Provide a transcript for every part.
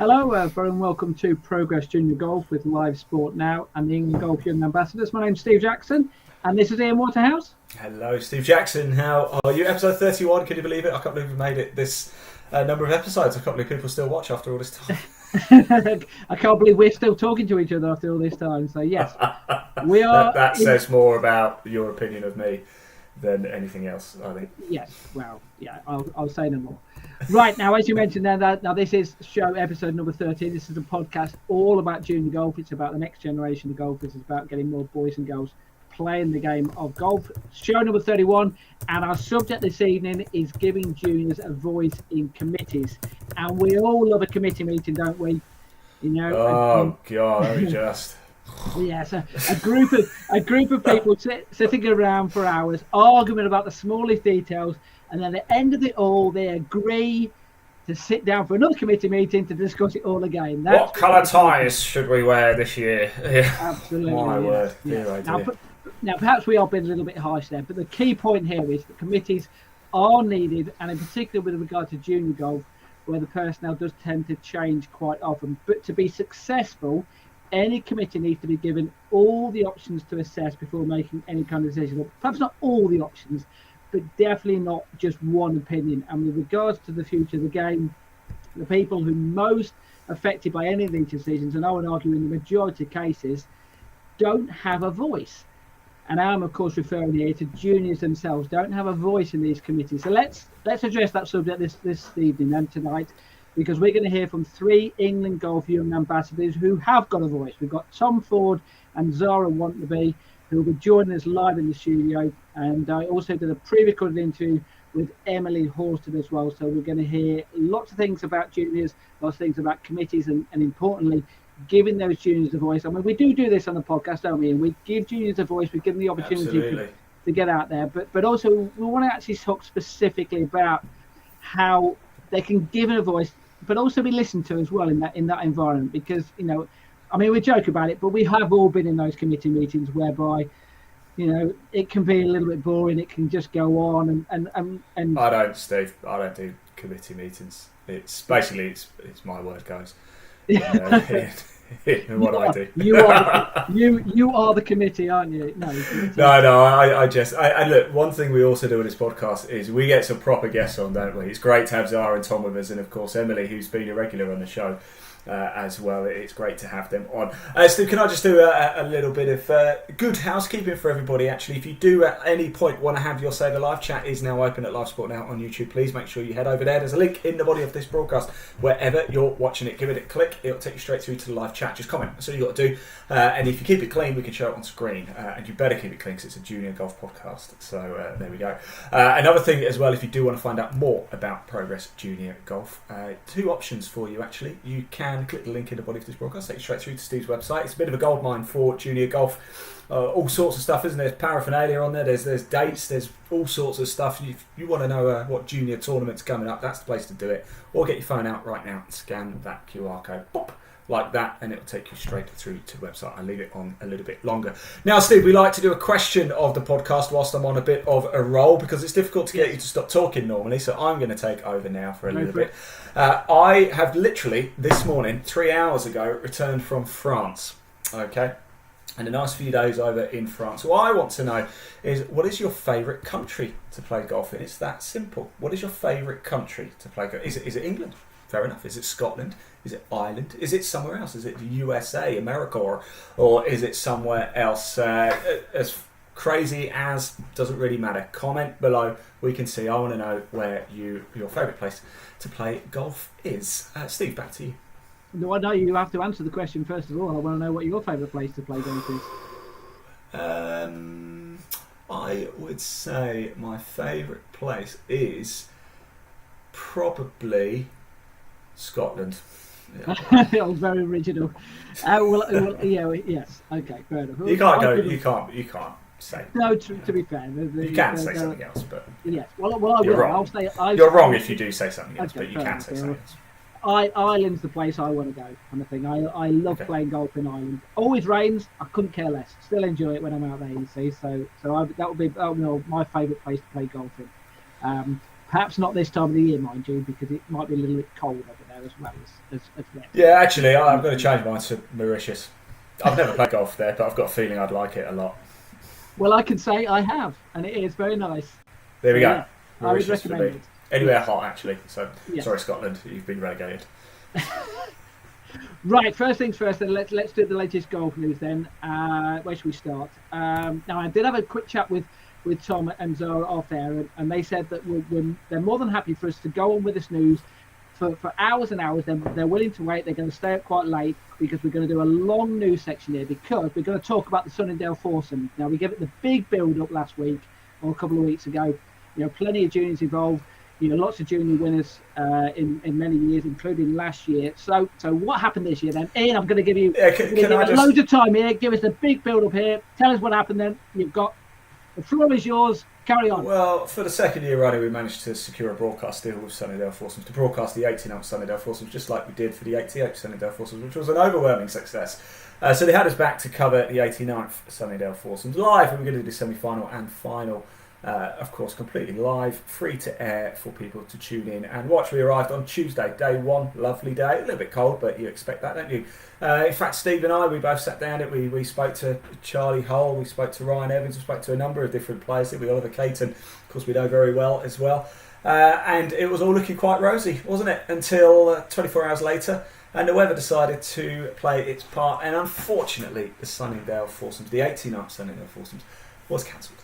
Hello, very and welcome to Progress Junior Golf with Live Sport Now and the England Golf Young Ambassadors. My name's Steve Jackson, and this is Ian Waterhouse. Hello, Steve Jackson. How are you? Episode 31. Can you believe it? I can't believe we've made it this number of episodes. I can't believe people still watch after all this time. I can't believe we're still talking to each other after all this time. So yes, we are. That says more about your opinion of me than anything else, I think. Yes. Well, yeah. I'll say no more. Right, now, as you mentioned there, now this is show episode number 13. This is a podcast all about junior golf. It's about the next generation of golfers. It's about getting more boys and girls playing the game of golf. Show number 31, and our subject this evening is giving juniors a voice in committees. And we all love a committee meeting, don't we? You know. Oh God, let me just. Yes, a group of people sitting around for hours, arguing about the smallest details. And then at the end of it all, they agree to sit down for another committee meeting to discuss it all again. What colour ties should we wear this year? Absolutely. My word. Yes. Now, perhaps we are being a little bit harsh there, but the key point here is that committees are needed, and in particular with regard to junior golf, where the personnel does tend to change quite often. But to be successful, any committee needs to be given all the options to assess before making any kind of decision. Perhaps not all the options, but definitely not just one opinion. And with regards to the future of the game, the people who most affected by any of these decisions, and I would argue in the majority of cases, don't have a voice. And I'm of course referring here to juniors themselves, don't have a voice in these committees. So let's address that subject this evening and tonight, because we're going to hear from three England Golf Young Ambassadors who have got a voice. We've got Tom Ford and Zara Wantnaby, who will be joining us live in the studio. And I also did a pre-recorded interview with Emily Horsted as well. So we're going to hear lots of things about juniors, lots of things about committees, and importantly, giving those juniors a voice. I mean, we do this on the podcast, don't we? And we give juniors a voice, we give them the opportunity to get out there. But also, we want to actually talk specifically about how they can give it a voice, but also be listened to as well in that environment. Because, you know, I mean, we joke about it, but we have all been in those committee meetings whereby, you know, it can be a little bit boring. It can just go on and. I don't, Steve. I don't do committee meetings. It's basically it's my word, guys. What I do. You are the committee, aren't you? No. I look. One thing we also do on this podcast is we get some proper guests on, don't we? It's great to have Zara and Tom with us, and of course Emily, who's been a regular on the show. As well, it's great to have them on. Steve, can I just do a little bit of good housekeeping for everybody? Actually, if you do at any point want to have your say, the live chat is now open at Live Sport Now on YouTube. Please make sure you head over there. There's a link in the body of this broadcast wherever you're watching it. Give it a click. It'll take you straight through to the live chat. Just comment. That's all you got to do. And if you keep it clean, we can show it on screen. And you better keep it clean because it's a junior golf podcast. So there we go. Another thing as well, if you do want to find out more about Progress Junior Golf, two options for you actually. You can click the link in the body of this broadcast, take you straight through to Steve's website. It's a bit of a goldmine for junior golf. All sorts of stuff, isn't there? There's paraphernalia on there, there's dates, there's all sorts of stuff. If you want to know what junior tournament's coming up, that's the place to do it. Or get your phone out right now and scan that QR code. Pop, like that, and it'll take you straight through to the website. I'll leave it on a little bit longer. Now, Steve, we like to do a question of the podcast whilst I'm on a bit of a roll, because it's difficult to get you to stop talking normally, so I'm going to take over now for a little bit. I have literally, this morning, 3 hours ago, returned from France, okay? And a nice few days over in France. What I want to know is, what is your favourite country to play golf in? It's that simple. What is your favourite country to play golf in? Is it England? Fair enough. Is it Scotland? Is it Ireland? Is it somewhere else? Is it the USA, America, or is it somewhere else? As crazy as, doesn't really matter. Comment below. We can see. I want to know where your favourite place to play golf is. Steve, back to you. No, I know you have to answer the question first of all. I want to know what your favourite place to play golf is. I would say my favourite place is probably Scotland. Yeah. Oh, very original. Yes. Okay, fair enough. You can't say. No, to be fair, you can say something else, but yes. Well, I will. You're wrong. I'll say. You're wrong if you do say something else, okay, but you can say something else. Ireland's the place I want to go, kind of thing. I love playing golf in Ireland. Always rains. I couldn't care less. Still enjoy it when I'm out there. You see, that would be my favourite place to play golf in. Perhaps not this time of the year, mind you, because it might be a little bit cold over there as well as wet. Yeah, actually, I'm going to change mine to Mauritius. I've never played golf there, but I've got a feeling I'd like it a lot. Well, I can say I have, and it is very nice. There we go. Yeah, I would recommend it. Anywhere hot, actually. So, Yeah. sorry, Scotland, you've been relegated. Right, first things first, then let's do the latest golf news then. Where should we start? Now, I did have a quick chat with Tom and Zara off there, and they said that they're more than happy for us to go on with this news for hours and hours. They're willing to wait. They're going to stay up quite late because we're going to do a long news section here because we're going to talk about the Sunningdale Foursomes. Now, we gave it the big build-up last week or a couple of weeks ago. Plenty of juniors involved. Lots of junior winners in many years, including last year. So what happened this year then? Ian, I'm going to give you loads of time here. Give us the big build-up here. Tell us what happened then. The floor is yours. Carry on. Well, for the second year running, we managed to secure a broadcast deal with Sunningdale Foursomes to broadcast the 89th Sunningdale Foursomes, just like we did for the 88th Sunningdale Foursomes, which was an overwhelming success. So they had us back to cover the 89th Sunningdale Foursomes live, and we're going to do the semi-final and final. Of course, completely live, free to air for people to tune in and watch. We arrived on Tuesday, day one, lovely day, a little bit cold, but you expect that, don't you? In fact, Steve and I, we both sat down. We spoke to Charlie Hull, we spoke to Ryan Evans, we spoke to a number of different players. We Oliver Caton, of course, we know very well as well. And it was all looking quite rosy, wasn't it? Until 24 hours later, and the weather decided to play its part. And unfortunately, the Sunningdale Foursomes, the 89th Sunningdale Foursomes, was cancelled.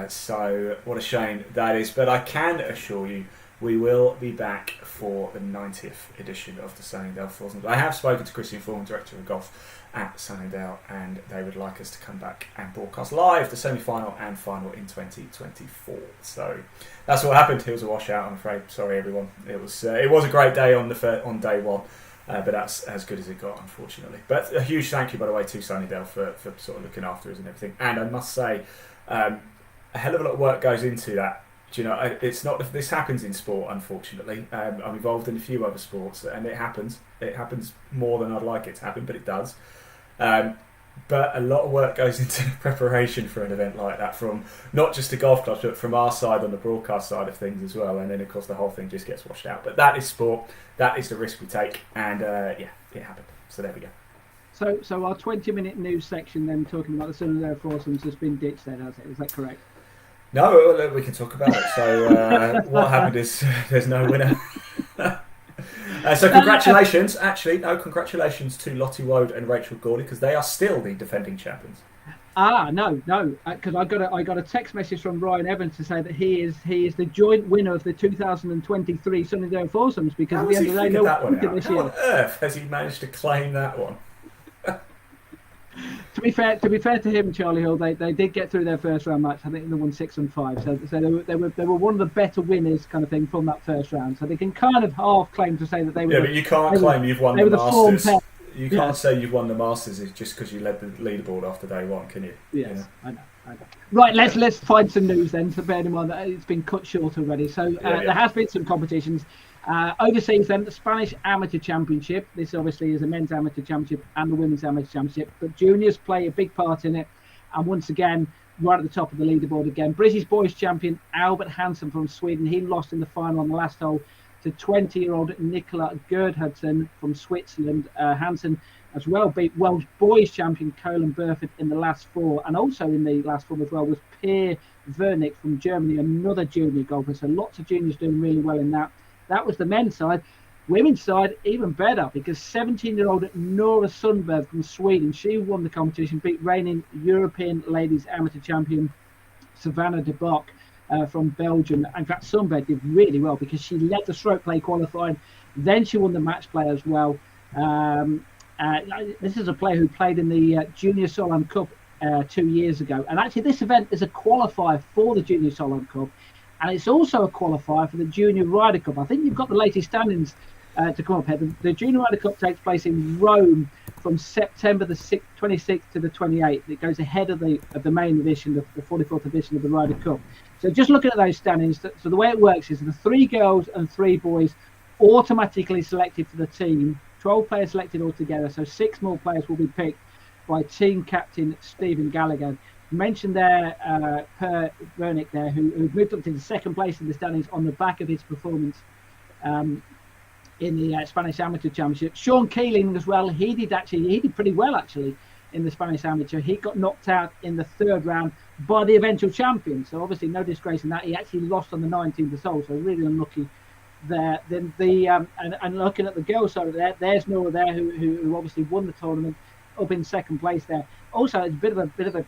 So what a shame that is, but I can assure you we will be back for the 90th edition of the Sunningdale Foursomes. I have spoken to Christian Foreman, Director of Golf at Sunningdale, and they would like us to come back and broadcast live the semi-final and final in 2024. So that's what happened. It was a washout, I'm afraid. Sorry everyone. It was a great day on day one. But that's as good as it got, unfortunately. But a huge thank you, by the way, to Sunningdale for sort of looking after us and everything. And I must say, a hell of a lot of work goes into that. It's not if this happens in sport, unfortunately. I'm involved in a few other sports, and it happens. It happens more than I'd like it to happen, but it does. But a lot of work goes into preparation for an event like that, from not just the golf clubs, but from our side on the broadcast side of things as well. And then, of course, the whole thing just gets washed out. But that is sport. That is the risk we take. And, it happened. So there we go. So our 20-minute news section then, talking about the Sunningdale Foursomes, has been ditched then, has it? Is that correct? No, we can talk about it. So what happened is there's no winner. So congratulations. Actually, no, congratulations to Lottie Woad and Rachel Gawley, because they are still the defending champions. No, because I got a text message from Ryan Evans to say that he is the joint winner of the 2023 Sunningdale Foursomes, because at the end of the day, How on earth has he managed to claim that one? To be fair to him, Charlie Hill, they did get through their first round match. I think they won 6-5. So they were one of the better winners, kind of thing, from that first round. So they can kind of half claim to say that they were. Yeah, but you can't claim you've won the Masters. You can't say you've won the Masters just because you led the leaderboard after day one, can you? Yes, I know. Right, let's find some news then. So bear in mind that it's been cut short already. So there has been some competitions. Overseas then, the Spanish Amateur Championship. This obviously is a men's amateur championship and the women's amateur championship, but juniors play a big part in it. And once again, right at the top of the leaderboard again, British boys champion Albert Hansen from Sweden. He lost in the final on the last hole to 20-year-old Nicola Gerdhudson from Switzerland. Hansen as well beat Welsh boys champion Colin Burford in the last four, and also in the last four as well was Pierre Vernick from Germany, another junior golfer. So lots of juniors doing really well in that. That was the men's side. Women's side, even better, because 17-year-old Nora Sundberg from Sweden, she won the competition, beat reigning European ladies amateur champion Savannah de Bock from Belgium. In fact, Sundberg did really well because she led the stroke play qualifying. Then she won the match play as well. This is a player who played in the Junior Solheim Cup 2 years ago. And actually, this event is a qualifier for the Junior Solheim Cup. And it's also a qualifier for the Junior Ryder Cup. I think you've got the latest standings to come up here. The Junior Ryder Cup takes place in Rome from September the 26th to the 28th. It goes ahead of the main edition, the 44th edition of the Ryder Cup. So just looking at those standings, so the way it works is the 3 girls and 3 boys automatically selected for the team. 12 players selected altogether, so 6 more players will be picked by team captain Stephen Gallagher. mentioned there Per Vernick there, who moved up to the second place in the standings on the back of his performance in the Spanish Amateur Championship. Sean Keeling as well. He did pretty well actually in the Spanish Amateur. He got knocked out in the third round by the eventual champion. So obviously no disgrace in that. He actually lost on the 19th hole, so really unlucky there. Then and looking at the girls side of there, there's Nora there who obviously won the tournament up in second place there. Also, it's a bit of a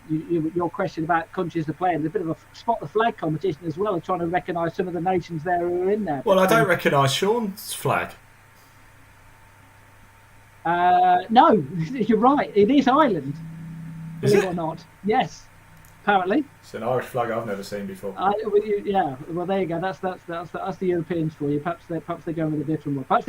your question about countries to play in. There's a bit of a spot the flag competition as well, of trying to recognise some of the nations there who are in there. Well, I don't recognise Sean's flag. No, you're right. It is Ireland. Is Believe it? it or not, yes. Apparently, It's an Irish flag I've never seen before. yeah. Well, there you go. That's the Europeans for you. Perhaps they're going with a different one. Perhaps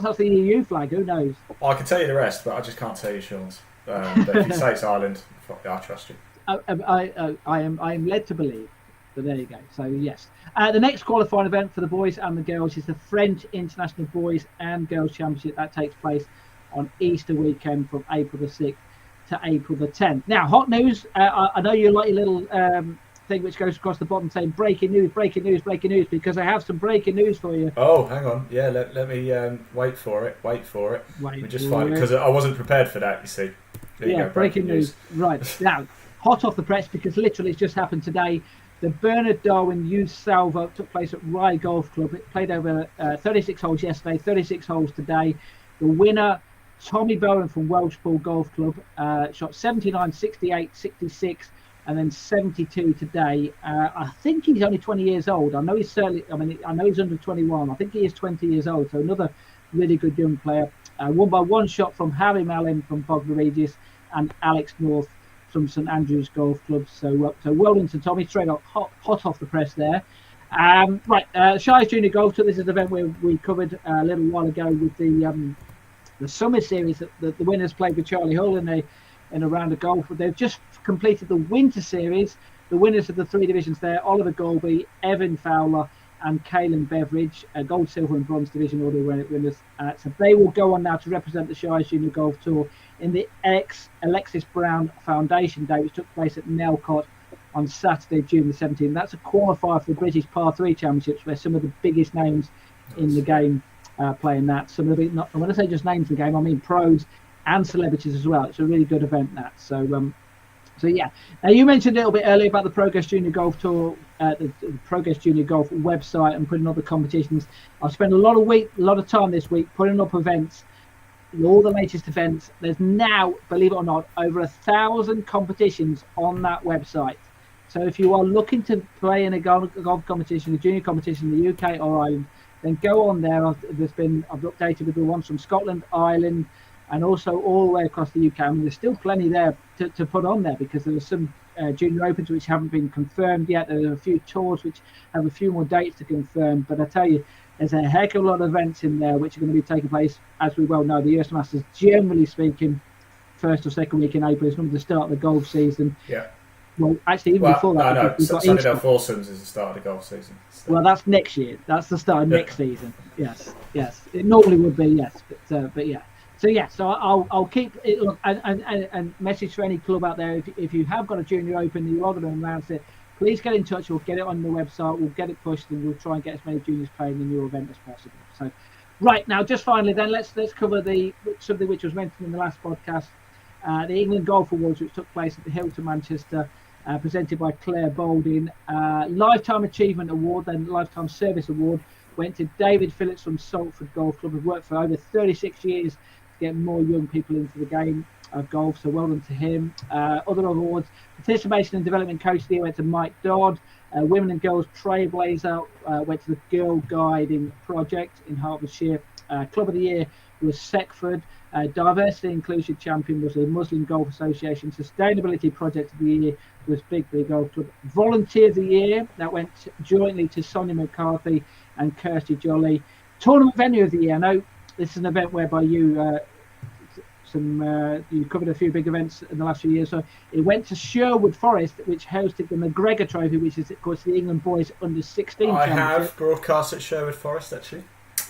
that's the EU flag. Who knows? Well, I can tell you the rest, but I just can't tell you Sean's. But if you say it's Ireland, I trust you. I am led to believe. But there you go. So yes, the next qualifying event for the boys and the girls is the French International Boys and Girls Championship. That takes place on Easter weekend from April the 6th to April the 10th. Now, hot news. I know you like your little thing which goes across the bottom saying breaking news, because I have some breaking news for you. Oh, hang on. Yeah, let me wait for it. We just find it because I wasn't prepared for that. You see. There you go, breaking news. Right now, hot off the press because literally it's just happened today. The Bernard Darwin Youth Salvo took place at Rye Golf Club. It played over 36 holes yesterday, 36 holes today. The winner, Tommy Bowen from Welshpool Golf Club, shot 79, 68, 66, and then 72 today. I think he's only 20 years old. I know he's under 21. I think he is 20 years old. So another really good young player. Won by one shot from Harry Mallin from Bognor Regis and Alex North from St Andrews Golf Club. So well done to Tommy. Straight up hot off the press there. Shires Junior Golf Tour. This is an event where we covered a little while ago with the Summer Series that the winners played with Charlie Hull in a round of golf. They've just completed the Winter Series. The winners of the three divisions there: Oliver Golby, Evan Fowler, and Caelan Beveridge, gold, silver, and bronze division order winners. So they will go on now to represent the Shires Junior Golf Tour in the Alexis Brown Foundation Day, which took place at Nelcott on Saturday, June the 17th. That's a qualifier for the British Par 3 Championships, where some of the biggest names in the game playing that. Some of the when I say just names in the game, I mean pros and celebrities as well. It's a really good event, that. So yeah. Now, you mentioned a little bit earlier about the Progress Junior Golf Tour, the Progress Junior Golf website, and putting up the competitions. I've spent a lot of time this week putting up events, all the latest events. There's now, believe it or not, over 1,000 competitions on that website. So if you are looking to play in a golf competition, a junior competition in the UK or Ireland, then go on there. I've updated with the ones from Scotland, Ireland, and also all the way across the UK. I mean, there's still plenty there to put on there because there are some junior opens which haven't been confirmed yet. There are a few tours which have a few more dates to confirm. But I tell you, there's a heck of a lot of events in there which are going to be taking place, as we well know. The US Masters, generally speaking, first or second week in April is normally the start of the golf season. Yeah. Well, actually, even before that, no. we've got Sunnydale Foursomes is the start of the golf season. So. Well, that's next year. That's the start of next season. Yes. It normally would be, yes, but yeah. So I'll keep it. Look, and message for any club out there: if you have got a junior open, you are going to announce it. Please get in touch. We'll get it on the website. We'll get it pushed, and we'll try and get as many juniors playing in your event as possible. So, right now, just finally, then let's cover something which was mentioned in the last podcast, the England Golf Awards, which took place at the Hilton Manchester. Presented by Claire Balding. Lifetime Achievement Award, then Lifetime Service Award, went to David Phillips from Salford Golf Club, who worked for over 36 years to get more young people into the game of golf, so well done to him. Other awards: Participation and Development Coach of the Year went to Mike Dodd. Women and Girls Trailblazer went to the Girl Guiding Project in Hertfordshire. Club of the Year was Seckford. Diversity Inclusion Champion was the Muslim Golf Association. Sustainability Project of the Year was Big Golf Club. Volunteer of the Year, that went jointly to Sonia McCarthy and Kirsty Jolly. Tournament Venue of the Year. I know this is an event whereby you covered a few big events in the last few years. So it went to Sherwood Forest, which hosted the McGregor Trophy, which is, of course, the England Boys Under 16 I Championship. have broadcast at Sherwood Forest, actually.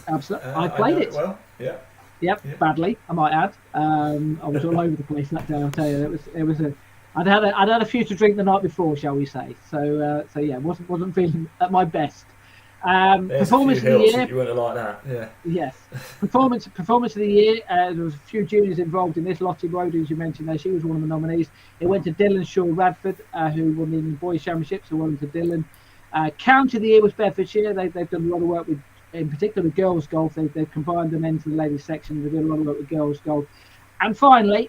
Absolutely. I played it. Well, yeah. Yep, badly, I might add. I was all over the place that day. I'll tell you, it I'd had a few to drink the night before, shall we say? So yeah, wasn't feeling at my best. There's Performance a of few the hills year. that you wouldn't like that. Yeah. Yes, performance of the year. There was a few juniors involved in this. Lottie Brody, as you mentioned there, she was one of the nominees. It went to Dylan Shaw Radford, who won the England Boys Championship, so well to Dylan. County of the year was Bedfordshire. They've done a lot of work with, in particular, with girls golf. They've combined the men's and the ladies section. They've done a lot of work with girls golf. And finally,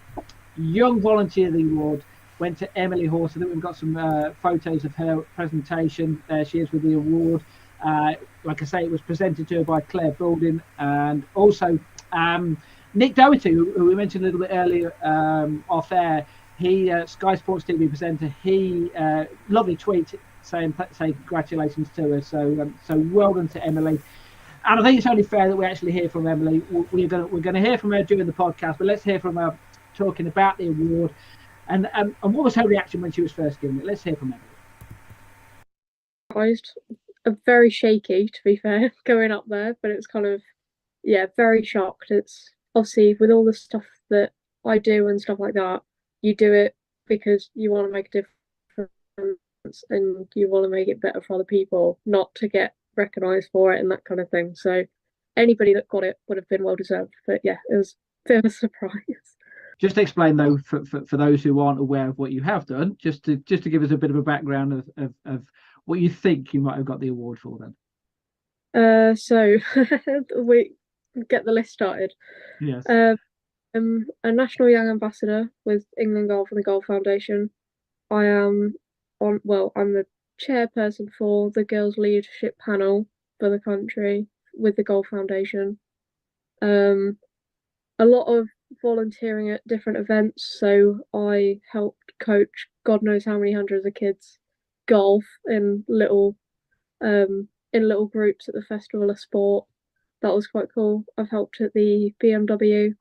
Young Volunteer of the Award went to Emily Horse. I think we've got some photos of her presentation. There she is with the award. Like I say, it was presented to her by Claire Boulding, and also Nick Doherty, who we mentioned a little bit earlier off air. He, Sky Sports TV presenter, he lovely tweet saying congratulations to her. So well done to Emily. And I think it's only fair that we actually hear from Emily. We're going to hear from her during the podcast, but let's hear from her talking about the award and what was her reaction when she was first given it. Let's hear from Emily. Very shaky, to be fair, going up there, but it's kind of, yeah, very shocked. It's obviously with all the stuff that I do and stuff like that, you do it because you want to make a difference and you want to make it better for other people, not to get recognised for it and that kind of thing. So anybody that got it would have been well deserved, but yeah, it was a bit of a surprise. Just explain though, for those who aren't aware of what you have done, just to give us a bit of a background of what you think you might have got the award for then. So we get the list started. Yes. I'm a National Young Ambassador with England Golf and the Golf Foundation. I'm the chairperson for the Girls Leadership Panel for the country with the Golf Foundation. A lot of volunteering at different events, so I helped coach God knows how many hundreds of kids golf in little groups at the Festival of Sport. That was quite cool. I've helped at the BMW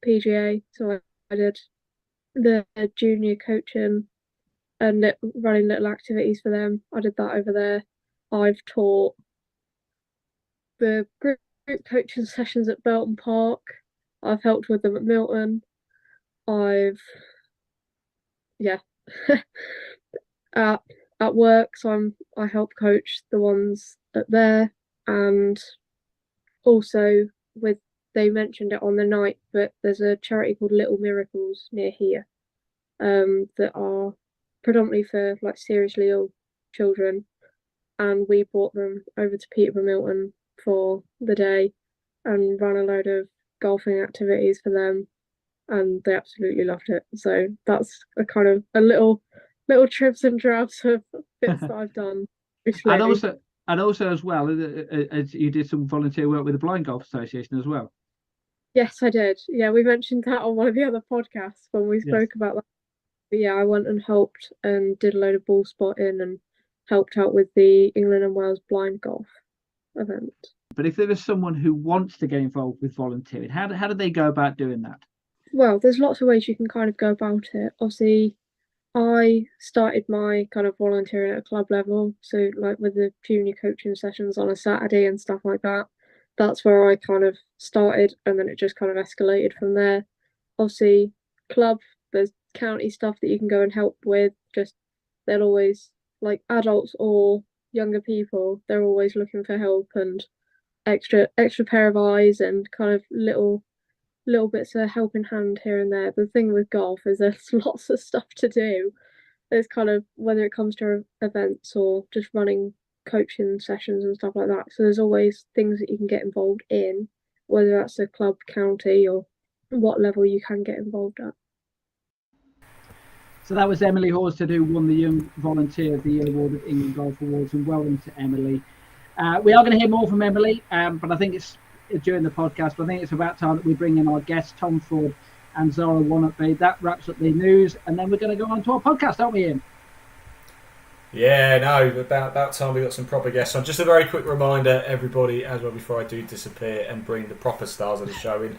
PGA, so I did the junior coaching and running little activities for them. I did that over there. I've taught the group coaching sessions at Belton Park. I've helped with them at Milton. At work, so I help coach the ones at there, and also they mentioned it on the night, but there's a charity called Little Miracles near here, that are predominantly for like seriously ill children, and we brought them over to Peterborough Milton for the day and ran a load of golfing activities for them, and they absolutely loved it. So that's a kind of a little trips and drabs of bits that I've done. And also as well, as you did some volunteer work with the Blind Golf Association as well. Yes, I did. Yeah, we mentioned that on one of the other podcasts when we spoke about that. But yeah, I went and helped and did a load of ball spotting and helped out with the England and Wales blind golf event. But if there is someone who wants to get involved with volunteering, how do they go about doing that? Well, there's lots of ways you can kind of go about it. Obviously, I started my kind of volunteering at a club level, so like with the junior coaching sessions on a Saturday and stuff like that. That's where I kind of started, and then it just kind of escalated from there. Obviously, club, there's county stuff that you can go and help with. Just they'll always, like adults or younger people, they're always looking for help and extra pair of eyes and kind of little bits of helping hand here and there. The thing with golf is there's lots of stuff to do. There's kind of, whether it comes to events or just running coaching sessions and stuff like that. So there's always things that you can get involved in, whether that's a club, county, or what level you can get involved at. So that was Emily Horsted, who won the Young Volunteer of the Year award at England Golf Awards, and well done to Emily. We are going to hear more from Emily, but I think it's during the podcast. But I think it's about time that we bring in our guests, Tom Ford and Zara Wannabe. That wraps up the news, and then we're going to go on to our podcast, aren't we, Ian? Yeah, no, about time we got some proper guests on. Just a very quick reminder, everybody, as well, before I do disappear and bring the proper stars of the show in.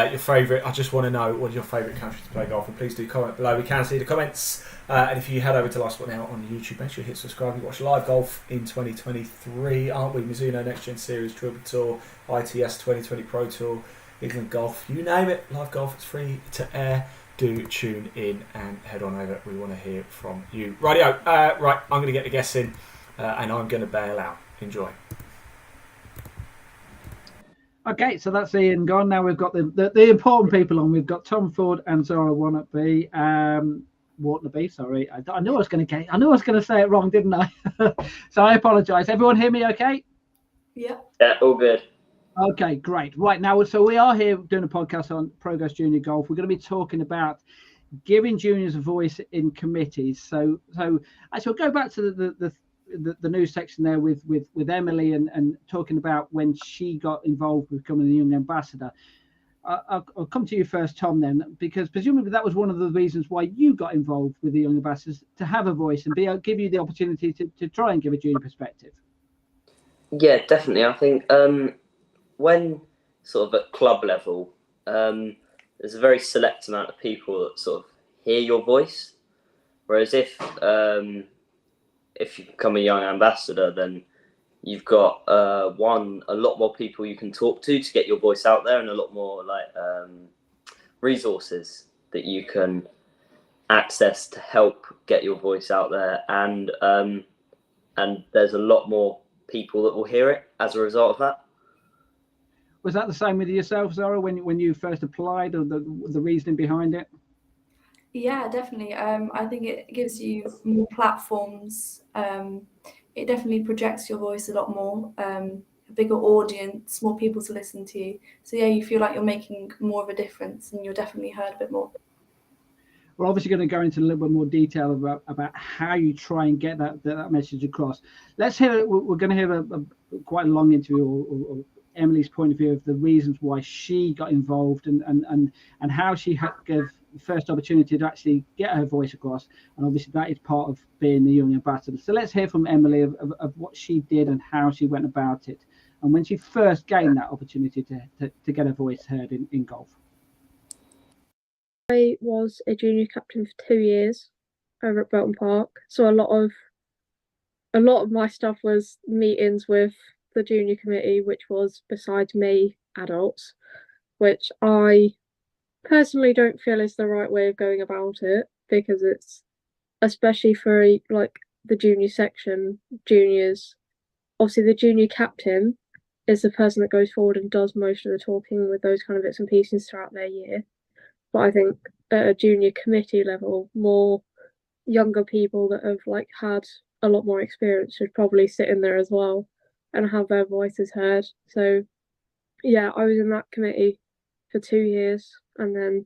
Your favourite, I just want to know, what is your favourite country to play golf? And please do comment below. We can see the comments. And if you head over to Live Sport Now on YouTube, make sure you hit subscribe. You watch live golf in 2023, aren't we? Mizuno Next Gen Series, Trilby Tour, ITS 2020 Pro Tour, England Golf, you name it. Live golf, it's free to air. do tune in and head on over. We want to hear from you. Rightio. Right, I'm going to get the guests in and I'm going to bail out. Enjoy. Okay, so that's Ian gone. Now we've got the important people on. We've got Tom Ford and Zara Warnaby. Warnaby, sorry. I knew I was going to say it wrong, didn't I? So I apologise. Everyone hear me okay? Yeah. Yeah, all good. Okay, great. Right now, so we are here doing a podcast on Progress Junior Golf. We're going to be talking about giving juniors a voice in committees. So actually, we'll go back to the news section there with Emily and talking about when she got involved with becoming a young ambassador. I'll come to you first, Tom, then, because presumably that was one of the reasons why you got involved with the young ambassadors, to have a voice and give you the opportunity to try and give a junior perspective. Yeah, definitely. I think when sort of at club level, there's a very select amount of people that sort of hear your voice, whereas if you become a young ambassador, then you've got a lot more people you can talk to get your voice out there, and a lot more resources that you can access to help get your voice out there, and there's a lot more people that will hear it as a result of that. Was that the same with yourself, Zara, when you first applied, or the reasoning behind it? Yeah, definitely. I think it gives you more platforms. It definitely projects your voice a lot more, a bigger audience, more people to listen to you. So yeah, you feel like you're making more of a difference and you're definitely heard a bit more. We're obviously going to go into a little bit more detail about how you try and get that message across. Let's hear. We're going to hear quite a long interview or Emily's point of view of the reasons why she got involved and how she had gave the first opportunity to actually get her voice across. And obviously that is part of being the young ambassador. So let's hear from Emily of what she did and how she went about it, and when she first gained that opportunity to get her voice heard in golf. I was a junior captain for 2 years over at Belton Park, so a lot of my stuff was meetings with the junior committee, which was, besides me, adults, which I personally don't feel is the right way of going about it, because it's, especially for like the junior section, juniors, obviously the junior captain is the person that goes forward and does most of the talking with those kind of bits and pieces throughout their year. But I think at a junior committee level, more younger people that have had a lot more experience should probably sit in there as well and have their voices heard. So yeah, I was in that committee for 2 years, and then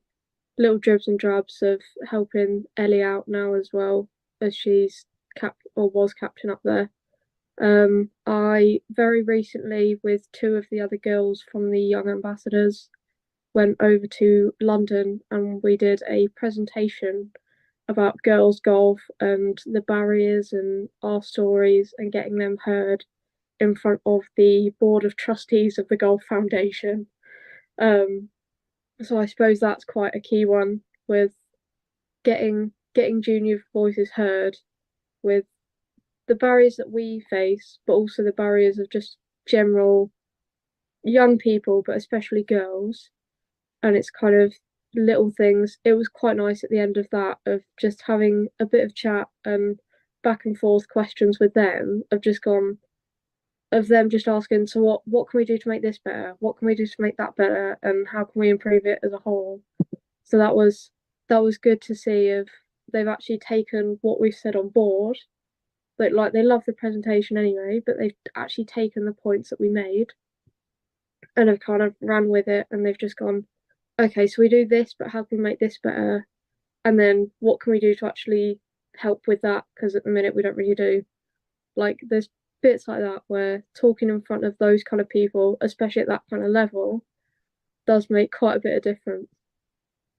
little dribs and drabs of helping Ellie out now as well, as she's was captain up there. I very recently, with 2 of the other girls from the Young Ambassadors, went over to London and we did a presentation about girls golf and the barriers and our stories, and getting them heard in front of the board of trustees of the Golf Foundation. So I suppose that's quite a key one, with getting junior voices heard, with the barriers that we face, but also the barriers of just general young people, but especially girls. And it's kind of little things. It was quite nice at the end of that, of just having a bit of chat and back and forth questions with them, of them just asking, so what can we do to make this better? What can we do to make that better? And how can we improve it as a whole? So that was good to see, if they've actually taken what we've said on board. But they love the presentation anyway, but they've actually taken the points that we made and have kind of ran with it, and they've just gone, okay, so we do this, but how can we make this better? And then what can we do to actually help with that? Because at the minute we don't really do. There's bits like that where talking in front of those kind of people, especially at that kind of level, does make quite a bit of difference.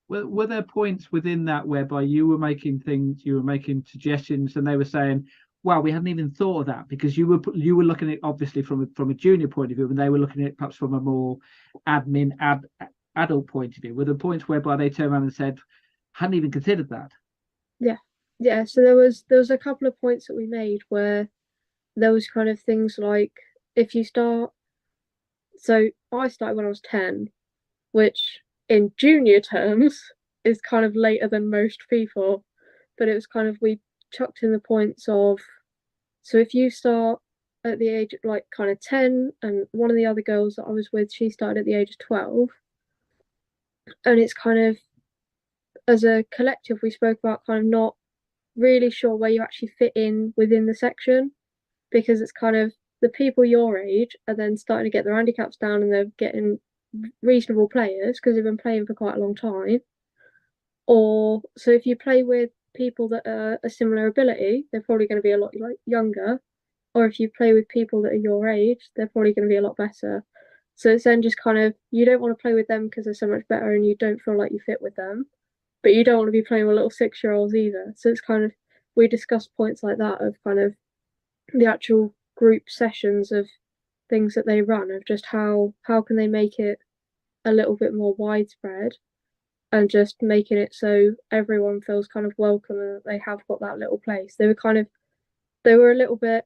Were there points within that whereby you were making suggestions, and they were saying, well, we hadn't even thought of that, because you were looking at it obviously from a junior point of view, and they were looking at it perhaps from a more adult point of view? Were there points whereby they turned around and said, hadn't even considered that? Yeah. So there was a couple of points that we made where there was kind of things like, if you start. So I started when I was 10, which in junior terms is kind of later than most people, but it was kind of, we chucked in the points of, so if you start at the age of like kind of 10, and one of the other girls that I was with, she started at the age of 12, and it's kind of, as a collective, we spoke about kind of not really sure where you actually fit in within the section, because it's kind of the people your age are then starting to get their handicaps down and they're getting reasonable players because they've been playing for quite a long time. Or so if you play with people that are a similar ability, they're probably going to be a lot younger. Or if you play with people that are your age, they're probably going to be a lot better. So it's then just kind of, you don't want to play with them because they're so much better and you don't feel like you fit with them, but you don't want to be playing with little 6-year-olds either. So it's kind of, we discussed points like that of kind of the actual group sessions of things that they run, of just how can they make it a little bit more widespread and just making it so everyone feels kind of welcome and that they have got that little place. They were a little bit,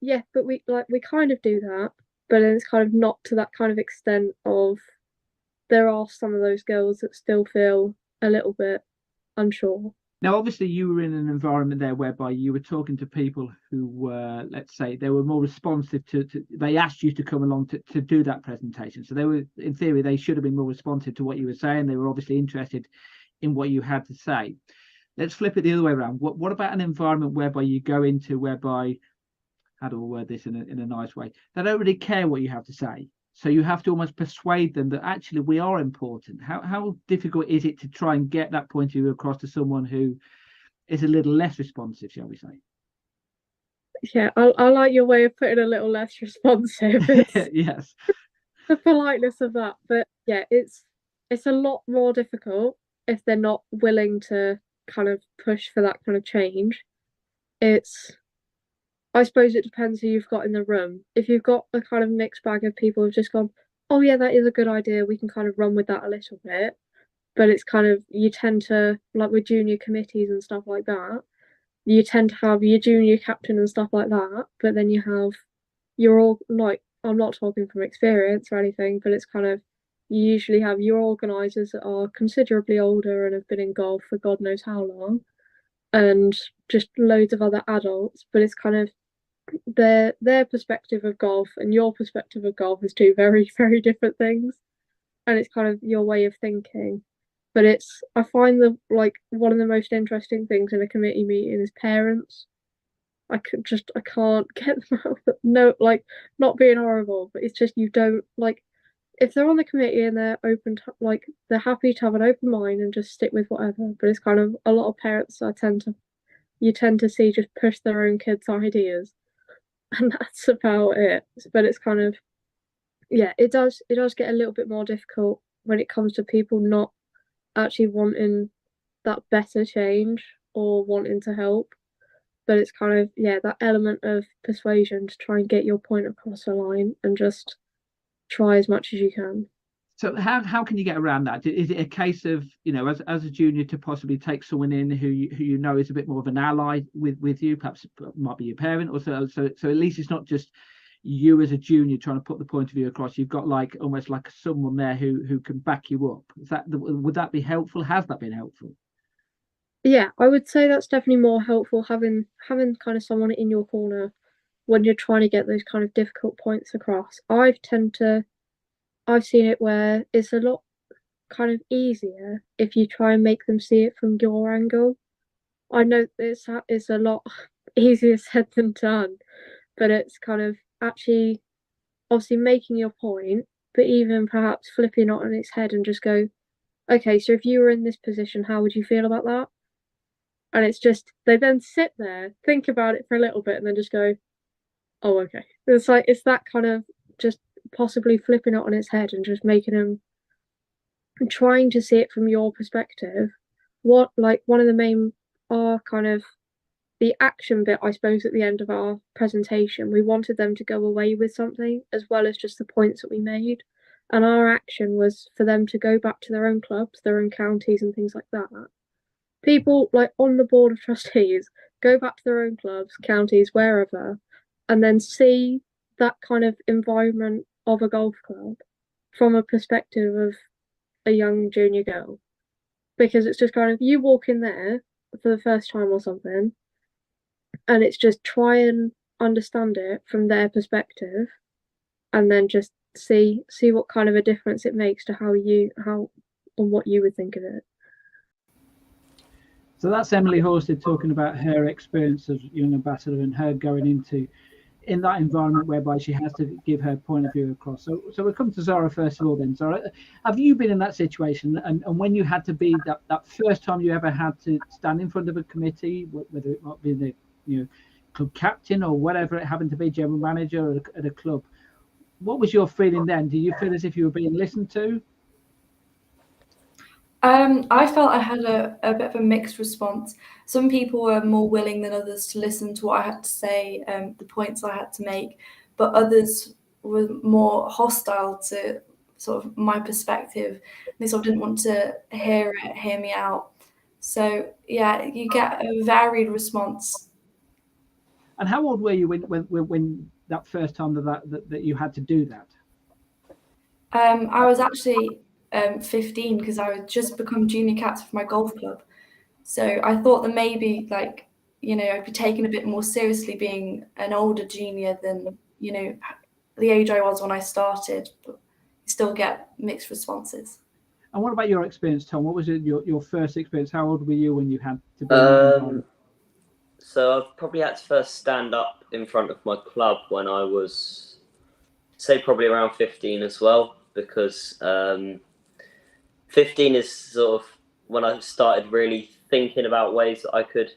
yeah, but we kind of do that, but then it's kind of not to that kind of extent of, there are some of those girls that still feel a little bit unsure. Now, obviously, you were in an environment there whereby you were talking to people who were, let's say, they were more responsive to they asked you to come along to do that presentation. So they were, in theory, they should have been more responsive to what you were saying. They were obviously interested in what you had to say. Let's flip it the other way around. What about an environment whereby you go into, whereby, how do I word this in a nice way? They don't really care what you have to say. So you have to almost persuade them that actually we are important. How difficult is it to try and get that point of view across to someone who is a little less responsive, shall we say? Yeah, I like your way of putting a little less responsive. Yes. The politeness of that. But yeah, it's a lot more difficult if they're not willing to kind of push for that kind of change. I suppose it depends who you've got in the room. If you've got a kind of mixed bag of people who've just gone, oh yeah, that is a good idea, we can kind of run with that a little bit. But it's kind of, you tend to, like with junior committees and stuff like that, you tend to have your junior captain and stuff like that, but then you have all, like, I'm not talking from experience or anything, but it's kind of, you usually have your organisers that are considerably older and have been in golf for God knows how long, and just loads of other adults, but it's kind of, their perspective of golf and your perspective of golf is two very, very different things, and it's kind of your way of thinking. But I find that, like, one of the most interesting things in a committee meeting is parents. I can't get them out. No, like, not being horrible, but it's just, you don't, like, if they're on the committee and they're open to, like, they're happy to have an open mind and just stick with whatever, but it's kind of, a lot of parents you tend to see just push their own kids' ideas, and that's about it. But it's kind of, yeah, it does get a little bit more difficult when it comes to people not actually wanting that better change or wanting to help. But it's kind of, yeah, that element of persuasion to try and get your point across the line and just try as much as you can. So how can you get around that? Is it a case of, as a junior, to possibly take someone in who you know is a bit more of an ally with you, perhaps it might be your parent, or so at least it's not just you as a junior trying to put the point of view across. You've got like almost like someone there who can back you up. Would that be helpful? Has that been helpful? Yeah, I would say that's definitely more helpful, having kind of someone in your corner when you're trying to get those kind of difficult points across. I've seen it where it's a lot kind of easier if you try and make them see it from your angle. I know it's a lot easier said than done, but it's kind of actually obviously making your point, but even perhaps flipping it on its head and just go, okay, so if you were in this position, how would you feel about that? And it's just, they then sit there, think about it for a little bit, and then just go, oh, okay. It's like, it's that kind of just possibly flipping it on its head and just making them, trying to see it from your perspective. One of the main, kind of the action bit, I suppose, at the end of our presentation, we wanted them to go away with something as well as just the points that we made. And our action was for them to go back to their own clubs, their own counties and things like that. People like on the board of trustees go back to their own clubs, counties, wherever, and then see that kind of environment of a golf club from a perspective of a young junior girl. because it's just kind of you walk in there for the first time or something, and it's just try and understand it from their perspective, and then just see what kind of a difference it makes to how and what you would think of it. So that's Emily Horsted talking about her experience as young ambassador and her going into in that environment whereby she has to give her point of view across. So we'll come to Zara first of all then. Zara, have you been in that situation, and when you had to be that first time you ever had to stand in front of a committee, whether it might be the club captain or whatever it happened to be, general manager at a club, what was your feeling then? Do you feel as if you were being listened to? I felt I had a bit of a mixed response. Some people were more willing than others to listen to what I had to say, the points I had to make, but others were more hostile to sort of my perspective. They sort of didn't want to hear me out. So yeah, you get a varied response. And how old were you when that first time that you had to do that? I was actually 15 because I had just become junior captain for my golf club. So I thought that maybe I'd be taken a bit more seriously being an older junior than, the age I was when I started, but you still get mixed responses. And what about your experience, Tom? What was your first experience? How old were you when you had to be So I've probably had to first stand up in front of my club when I was, say, probably around 15 as well, because 15 is sort of when I started really thinking about ways that I could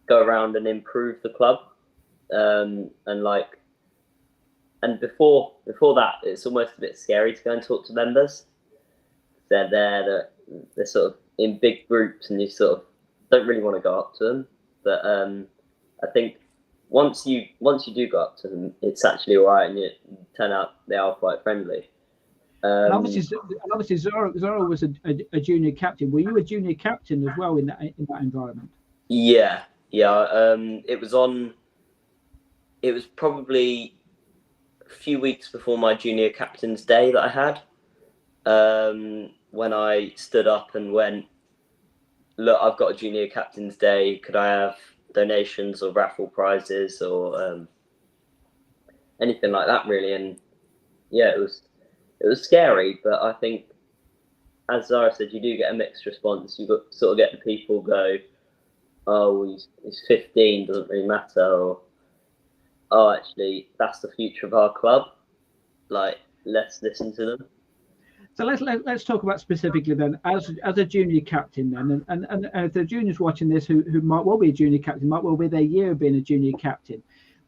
go around and improve the club. And before that, it's almost a bit scary to go and talk to members. They're there, they're sort of in big groups, and you sort of don't really want to go up to them. But I think once you do go up to them, it's actually all right, and you turn out they are quite friendly. And obviously, Zara was a junior captain. Were you a junior captain as well in that environment? Yeah. It was probably a few weeks before my junior captain's day that I had, when I stood up and went, look, I've got a junior captain's day. Could I have donations or raffle prizes or anything like that, really? And yeah, it was scary, but I think, as Zara said, you do get a mixed response. You sort of get the people go, oh, he's 15, doesn't really matter, or oh, actually, that's the future of our club. Let's listen to them. So let's talk about specifically then as a junior captain then, and if the juniors watching this who might well be a junior captain, might well be their year of being a junior captain.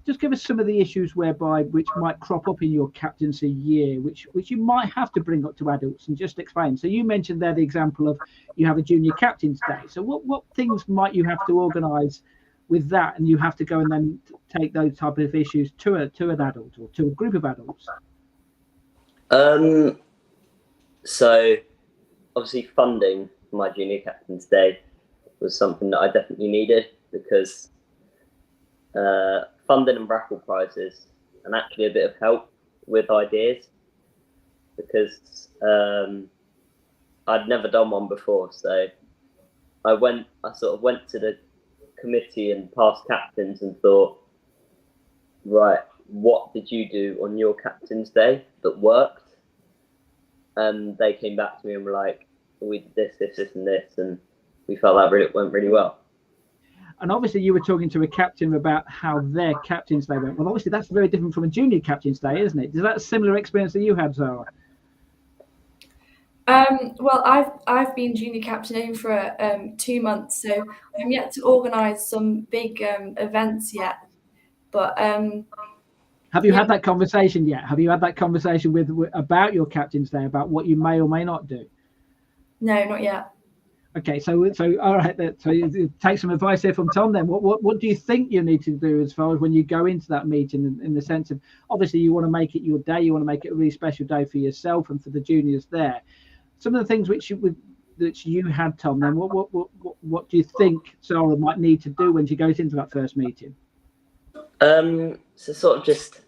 Just give us some of the issues which might crop up in your captaincy year, which you might have to bring up to adults, and just explain. So you mentioned there the example of you have a junior captain's day. So what things might you have to organise with that, and you have to go and then take those type of issues to an adult or to a group of adults? So obviously funding for my junior captain's day was something that I definitely needed, because funding and raffle prizes, and actually a bit of help with ideas, because I'd never done one before. So I sort of went to the committee and past captains and thought, right, what did you do on your captain's day that worked? And they came back to me and were like, we did this, and this, and we felt that went really well. And obviously you were talking to a captain about how their captain's day went. Well, obviously that's very different from a junior captain's day, isn't it? Is that a similar experience that you had, Zara? Well, I've been junior captaining for 2 months, so I'm yet to organise some big events yet. But have you had that conversation yet? Have you had that conversation with about your captain's day, about what you may or may not do? No, not yet. Okay, so all right. So you take some advice here from Tom. Then, what do you think you need to do as far as when you go into that meeting? In the sense of, obviously, you want to make it your day. You want to make it a really special day for yourself and for the juniors there. Some of the things which you had, Tom. Then, what do you think Zara might need to do when she goes into that first meeting? So sort of just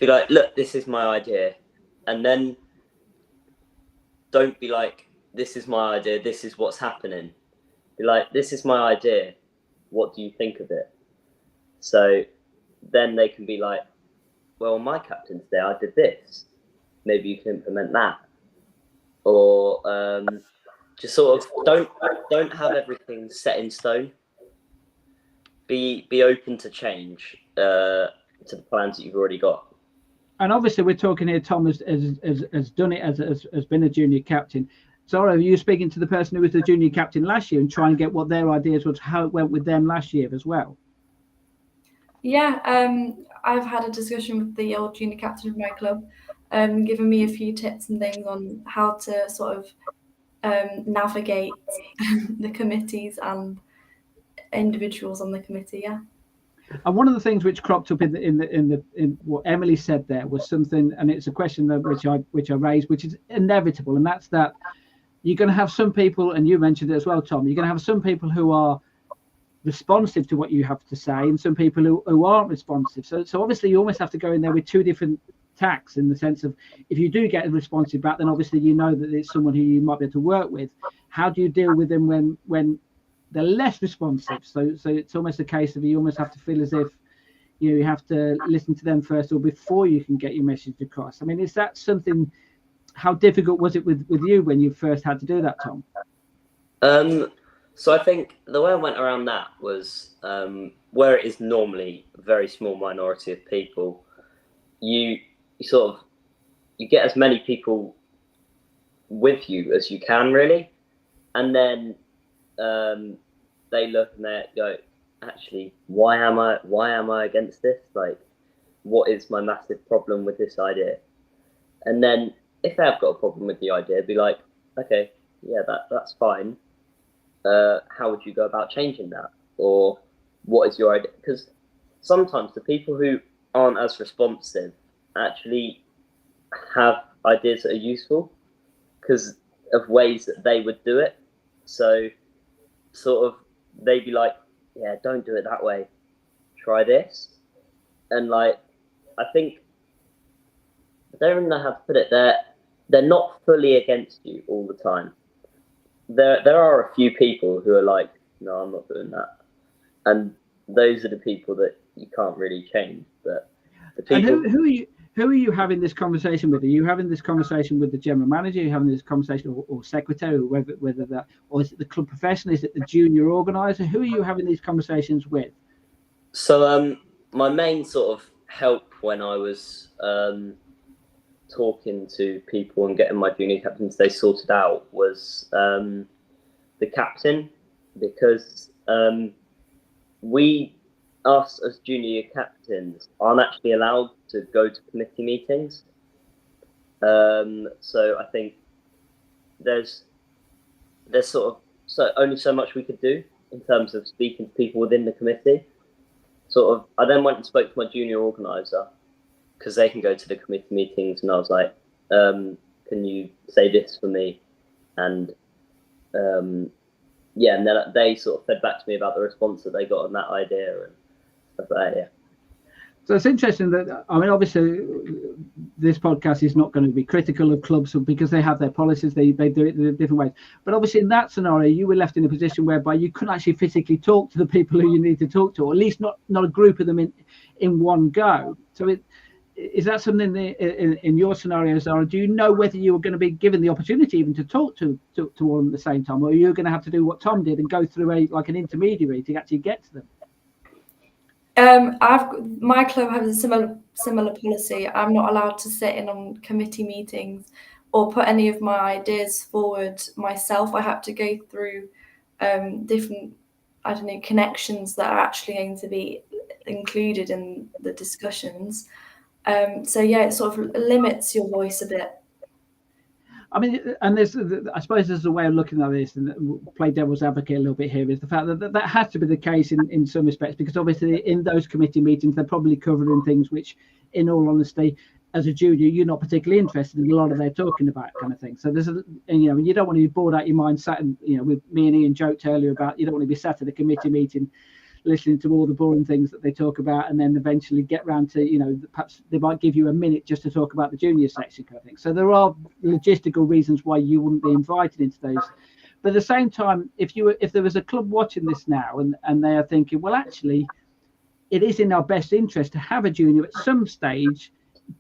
be like, look, this is my idea, and then don't be like, this is my idea, this is what's happening. Be like, this is my idea, what do you think of it? So then they can be like, well, on my captain's day I did this, maybe you can implement that. Or just sort of don't have everything set in stone. Be open to change to the plans that you've already got. And obviously, we're talking here. Tom has done it as been a junior captain. Zara, are you speaking to the person who was the junior captain last year and trying to get what their ideas was, how it went with them last year as well? Yeah, I've had a discussion with the old junior captain of my club, giving me a few tips and things on how to sort of navigate the committees and individuals on the committee. Yeah. And one of the things which cropped up in what Emily said there was something, and it's a question that which I raised, which is inevitable, and that's that you're going to have some people, and you mentioned it as well, Tom. You're going to have some people who are responsive to what you have to say, and some people who aren't responsive. So obviously, you almost have to go in there with two different tacks, in the sense of, if you do get a responsive back, then obviously you know that it's someone who you might be able to work with. How do you deal with them when they're less responsive? So it's almost a case of, you almost have to feel as if you have to listen to them first, or before you can get your message across. I mean, is that something? How difficult was it with you when you first had to do that, Tom? So I think the way I went around that was where it is normally a very small minority of people, you get as many people with you as you can, really, and then they look and they go, actually, why am I against this? Like, what is my massive problem with this idea? And then if they have got a problem with the idea, be like, okay, yeah, that's fine. How would you go about changing that? Or what is your idea? Because sometimes the people who aren't as responsive actually have ideas that are useful because of ways that they would do it. So sort of they'd be like, yeah, don't do it that way, try this. And like, I think, I don't even know how to put it, they're not fully against you all the time. There are a few people who are like, no, I'm not doing that, and those are the people that you can't really change. But the people. And who are you having this conversation with? Are you having this conversation with the general manager? Are you having this conversation or secretary, or whether that, or is it the club professional? Is it the junior organizer? Who are you having these conversations with? So my main sort of help when I was talking to people and getting my junior captains they sorted out was the captain, because us as junior captains aren't actually allowed to go to committee meetings. So I think there's sort of only so much we could do in terms of speaking to people within the committee. Sort of, I then went and spoke to my junior organizer, because they can go to the committee meetings, and I was like, can you say this for me? And yeah, and then they sort of fed back to me about the response that they got on that idea and stuff like that. Yeah. So it's interesting that, I mean, obviously this podcast is not going to be critical of clubs because they have their policies, they do it in different ways. But obviously in that scenario, you were left in a position whereby you couldn't actually physically talk to the people who you need to talk to, or at least not a group of them in one go. So is that something in your scenario, Zara? Do you know whether you were going to be given the opportunity even to talk to all at the same time, or are you going to have to do what Tom did and go through an intermediary to actually get to them? My club has a similar policy. I'm not allowed to sit in on committee meetings or put any of my ideas forward myself. I have to go through different, connections that are actually going to be included in the discussions. So yeah, it sort of limits your voice a bit. I mean, and I suppose there's a way of looking at this, and play devil's advocate a little bit here, is the fact that has to be the case in some respects, because obviously in those committee meetings, they're probably covering things which, in all honesty, as a junior, you're not particularly interested in a lot of they're talking about, kind of thing. So there's you don't want to be bored out your mind, sat and, with me and Ian joked earlier about, you don't want to be sat at a committee meeting listening to all the boring things that they talk about, and then eventually get round to, you know, perhaps they might give you a minute just to talk about the junior section kind of thing. So there are logistical reasons why you wouldn't be invited into those. But at the same time, if there was a club watching this now and they are thinking, well, actually, it is in our best interest to have a junior at some stage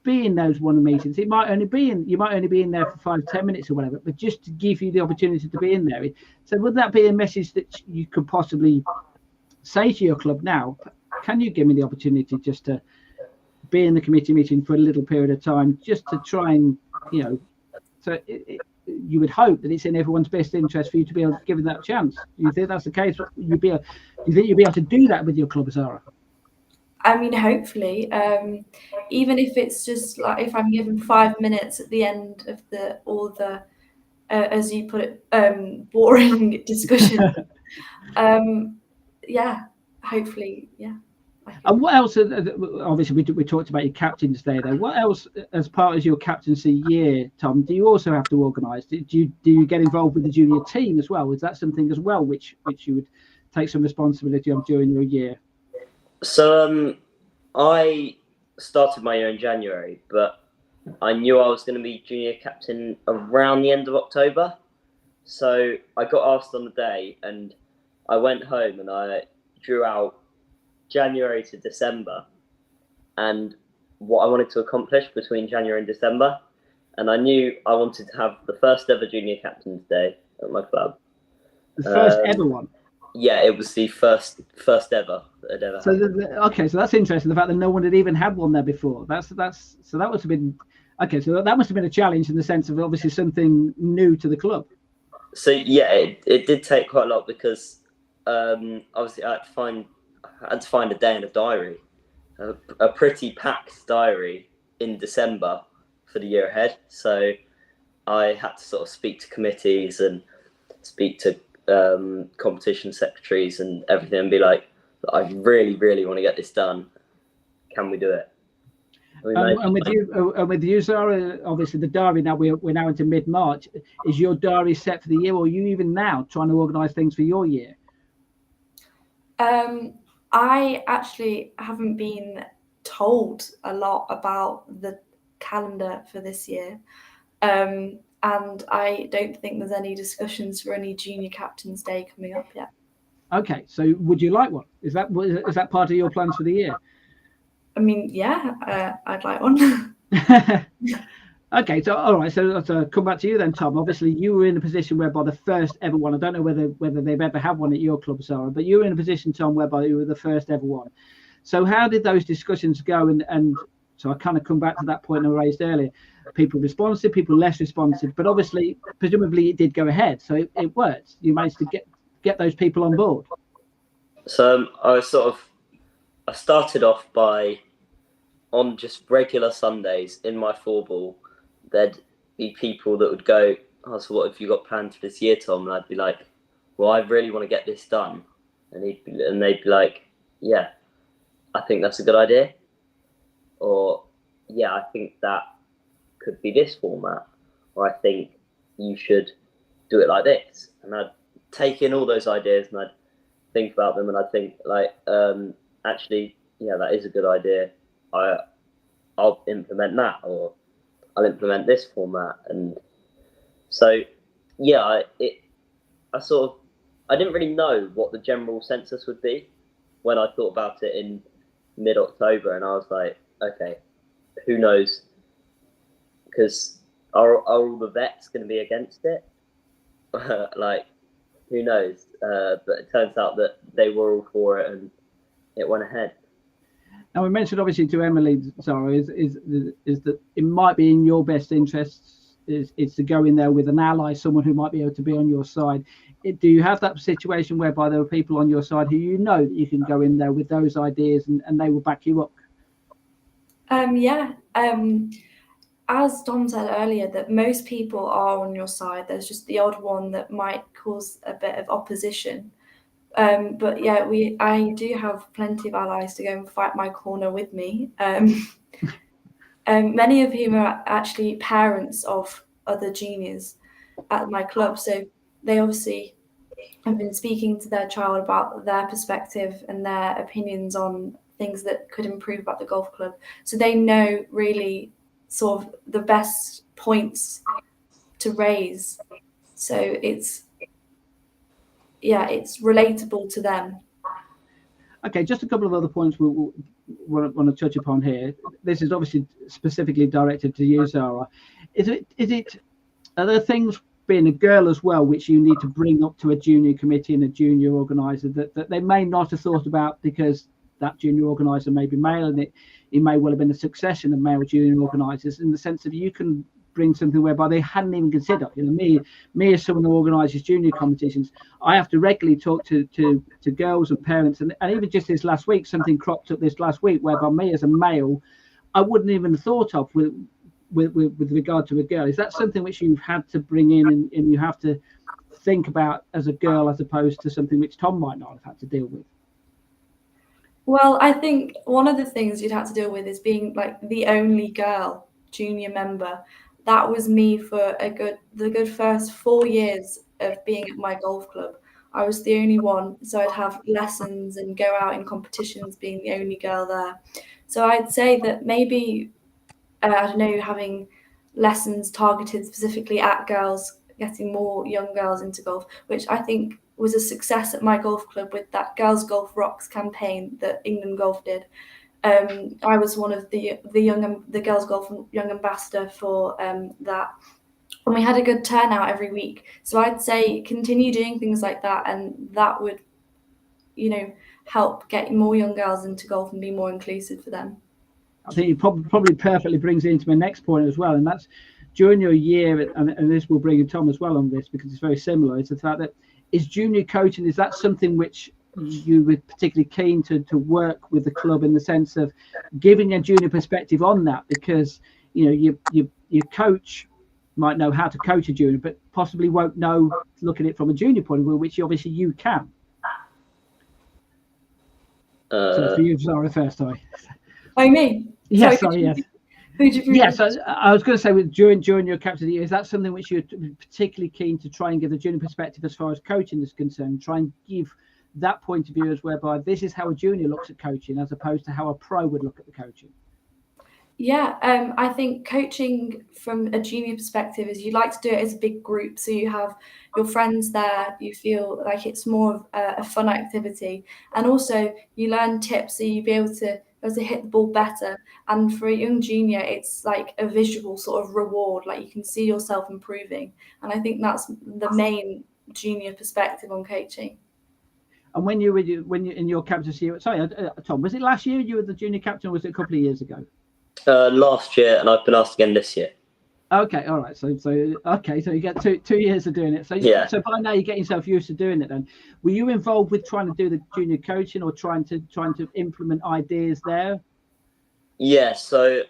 be in those one meetings. You might only be in there for 5-10 minutes or whatever, but just to give you the opportunity to be in there. So would that be a message that you could possibly say to your club now? Can you give me the opportunity just to be in the committee meeting for a little period of time, just to try and, you know, so you would hope that it's in everyone's best interest for you to be able to give it that chance. Do you think that's the case? Do you think you'll be able to do that with your club, Zara? I mean, hopefully, even if it's just like if I'm given 5 minutes at the end of all the as you put it, boring discussion. Yeah, hopefully, yeah. And what else? Obviously, we talked about your captain's day there. What else, as part of your captaincy year, Tom, do you also have to organise? Do you get involved with the junior team as well? Is that something as well which you would take some responsibility on during your year? So I started my year in January, but I knew I was going to be junior captain around the end of October. So I got asked on the day, and I went home and I drew out January to December and what I wanted to accomplish between January and December. And I knew I wanted to have the first ever junior captain's day at my club. The first ever one? Yeah, it was the first ever that had ever happened. Okay, so that's interesting. The fact that no one had even had one there before. So that must have been okay. So that must have been a challenge in the sense of obviously something new to the club. So yeah, it did take quite a lot because obviously I had to find a day in a diary, a pretty packed diary in December for the year ahead. So I had to sort of speak to committees and speak to competition secretaries and everything and be like, I really, really want to get this done. Can we do it? And with you, Zara, obviously the diary now we're now into mid-March. Is your diary set for the year, or are you even now trying to organise things for your year? I actually haven't been told a lot about the calendar for this year. And I don't think there's any discussions for any junior captain's day coming up yet. Okay, so would you like one? Is that part of your plans for the year? I mean, yeah, I'd like one. Okay, so all right, so come back to you then, Tom. Obviously, you were in a position whereby the first ever one. I don't know whether they've ever had one at your club, Sarah, but you were in a position, Tom, whereby you were the first ever one. So how did those discussions go? And so I kind of come back to that point I raised earlier. People responsive, people less responsive, but obviously, presumably, it did go ahead, so it worked. You managed to get those people on board. So I started off by, on just regular Sundays in my 4-ball, there'd be people that would go, oh, so what have you got planned for this year, Tom? And I'd be like, well, I really want to get this done. And they'd be like, yeah, I think that's a good idea. Or, yeah, I think that could be this format. Or I think you should do it like this. And I'd take in all those ideas and I'd think about them and I'd think like, actually, yeah, that is a good idea. I'll implement that, or I'll implement this format. And so, yeah, I didn't really know what the general census would be when I thought about it in mid-October, and I was like, okay, who knows? Because are all the vets going to be against it? Like, who knows? But it turns out that they were all for it, and it went ahead. Now, we mentioned obviously to Emily, Zara, is that it might be in your best interests is to go in there with an ally, someone who might be able to be on your side. Do you have that situation whereby there are people on your side who you know that you can go in there with those ideas and they will back you up? Yeah. As Tom said earlier, that most people are on your side. There's just the odd one that might cause a bit of opposition. But yeah, I do have plenty of allies to go and fight my corner with me. Many of whom are actually parents of other juniors at my club, so they obviously have been speaking to their child about their perspective and their opinions on things that could improve about the golf club. So they know really sort of the best points to raise. So it's relatable to them. Okay, just a couple of other points we want to touch upon here. This is obviously specifically directed to you, Zara. Are there things, being a girl as well, which you need to bring up to a junior committee and a junior organizer that they may not have thought about, because that junior organizer may be male, and it may well have been a succession of male junior organizers, in the sense of you can bring something whereby they hadn't even considered. Me as someone who organizes junior competitions, I have to regularly talk to girls and parents, and even just this last week, something cropped up this last week whereby me as a male, I wouldn't even have thought of with regard to a girl. Is that something which you've had to bring in and you have to think about as a girl, as opposed to something which Tom might not have had to deal with? Well, I think one of the things you'd have to deal with is being like the only girl junior member. That was me for the good first 4 years of being at my golf club. I was the only one, so I'd have lessons and go out in competitions being the only girl there. So I'd say that maybe, I don't know, having lessons targeted specifically at girls, getting more young girls into golf, which I think was a success at my golf club with that Girls Golf Rocks campaign that England Golf did. I was one of the Girls Golf Young Ambassador for that, and we had a good turnout every week. So I'd say continue doing things like that, and that would, help get more young girls into golf and be more inclusive for them. I think it probably perfectly brings it into my next point as well, and that's during your year, and this will bring in Tom as well on this, because it's very similar. It's the fact that is junior coaching, is that something which you were particularly keen to work with the club, in the sense of giving a junior perspective on that? Because your coach might know how to coach a junior, but possibly won't know, look at it from a junior point of view, which obviously you can. So for you, Zara, first, sorry. Oh, me? Yes, sorry, yes. Yes, I was going to say, during your captain of the year, is that something which you're particularly keen to try and give the junior perspective as far as coaching is concerned? Try and give that point of view as whereby this is how a junior looks at coaching, as opposed to how a pro would look at the coaching. Yeah, I think coaching from a junior perspective is you like to do it as a big group, so you have your friends there, you feel like it's more of a fun activity, and also you learn tips, so you be able to hit the ball better. And for a young junior, it's like a visual sort of reward, like you can see yourself improving, and I think that's the main junior perspective on coaching. And when you in your captaincy, sorry, Tom, was it last year you were the junior captain, or was it a couple of years ago? Last year, and I've been asked again this year. Okay, all right. So you get two years of doing it. So yeah. So by now you're getting yourself used to doing it. Then, were you involved with trying to do the junior coaching, or trying to implement ideas there? Yeah. So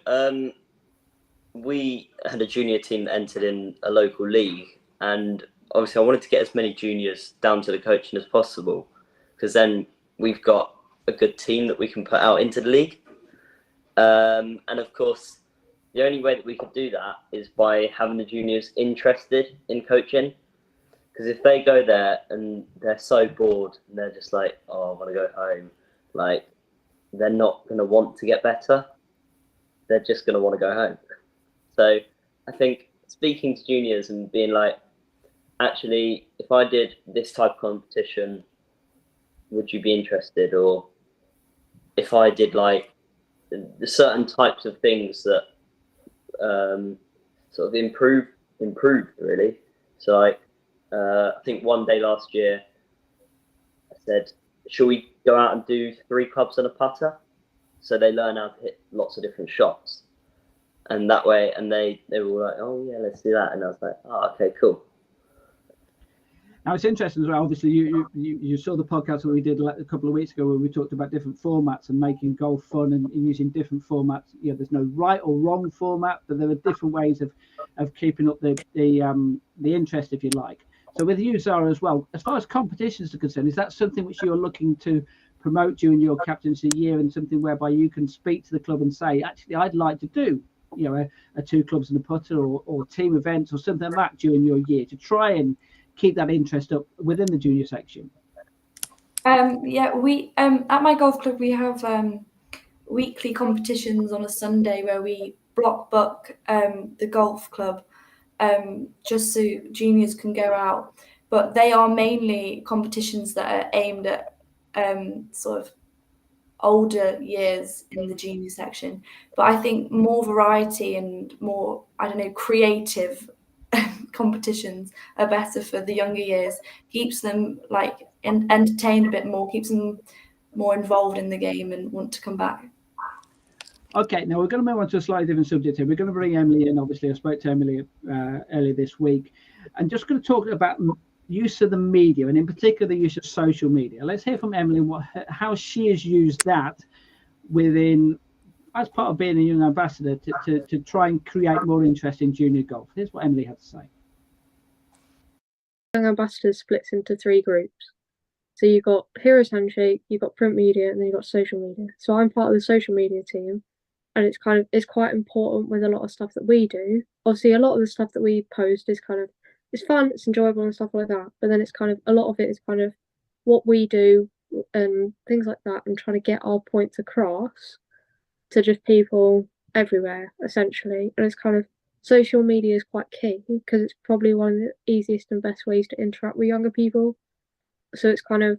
we had a junior team that entered in a local league, and obviously I wanted to get as many juniors down to the coaching as possible, because then we've got a good team that we can put out into the league. And of course, the only way that we could do that is by having the juniors interested in coaching. Because if they go there and they're so bored and they're just like, oh, I want to go home, like, they're not going to want to get better. They're just going to want to go home. So I think speaking to juniors and being like, actually, if I did this type of competition, would you be interested? Or if I did like the certain types of things that sort of improved really. So like I think one day last year I said, shall we go out and do 3 clubs and a putter, so they learn how to hit lots of different shots, and that way, and they were like, oh yeah, let's do that. And I was like, oh, okay, cool. Now it's interesting as well. Obviously, you saw the podcast that we did a couple of weeks ago, where we talked about different formats and making golf fun and using different formats. There's no right or wrong format, but there are different ways of keeping up the interest, if you like. So with you, Zara, as well, as far as competitions are concerned, is that something which you're looking to promote during your captaincy year, and something whereby you can speak to the club and say, actually, I'd like to do a 2 clubs and a putter, or team events or something like that during your year, to try and keep that interest up within the junior section? We at my golf club we have weekly competitions on a Sunday where we block book the golf club just so juniors can go out. But they are mainly competitions that are aimed at sort of older years in the junior section. But I think more variety and more, I don't know, creative competitions are better for the younger years. Keeps them like entertained a bit more, keeps them more involved in the game and want to come back. Okay, now we're going to move on to a slightly different subject here. We're going to bring Emily in. Obviously, I spoke to Emily earlier this week, and just going to talk about use of the media, and in particular the use of social media. Let's hear from Emily how she has used that within, as part of being a young ambassador, to try and create more interest in junior golf. Here's what Emily had to say. Young ambassadors splits into 3 groups. So you've got Heroes Handshake, you've got print media, and then you've got social media. So I'm part of the social media team, and it's quite important with a lot of stuff that we do. Obviously, a lot of the stuff that we post is kind of, it's fun, it's enjoyable and stuff like that. But then it's kind of, a lot of it is kind of what we do and things like that, and trying to get our points across to just people everywhere, essentially. And it's kind of, social media is quite key because it's probably one of the easiest and best ways to interact with younger people. So it's kind of,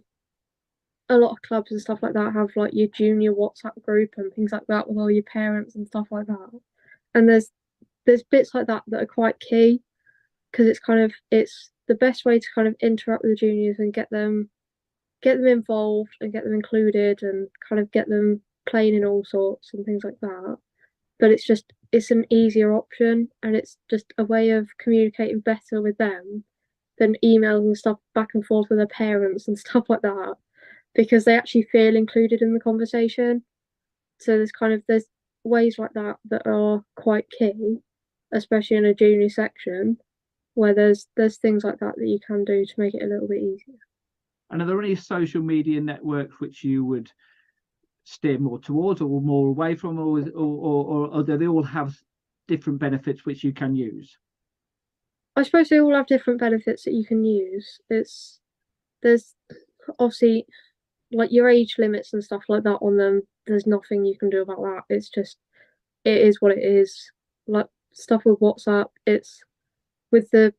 a lot of clubs and stuff like that have like your junior WhatsApp group and things like that with all your parents and stuff like that. And there's bits like that that are quite key because it's the best way to kind of interact with the juniors and get them involved and get them included and kind of get them playing in all sorts and things like that. But it's an easier option, and it's just a way of communicating better with them than emails and stuff back and forth with their parents and stuff like that, because they actually feel included in the conversation. So there's ways like that are quite key, especially in a junior section, where there's things like that you can do to make it a little bit easier. And are there any social media networks which you would steer more towards or more away from, or do they all have different benefits which you can use? I suppose they all have different benefits that you can use. There's obviously like your age limits and stuff like that on them. There's nothing you can do about that. It's just, it is what it is. Like stuff with WhatsApp, it's with a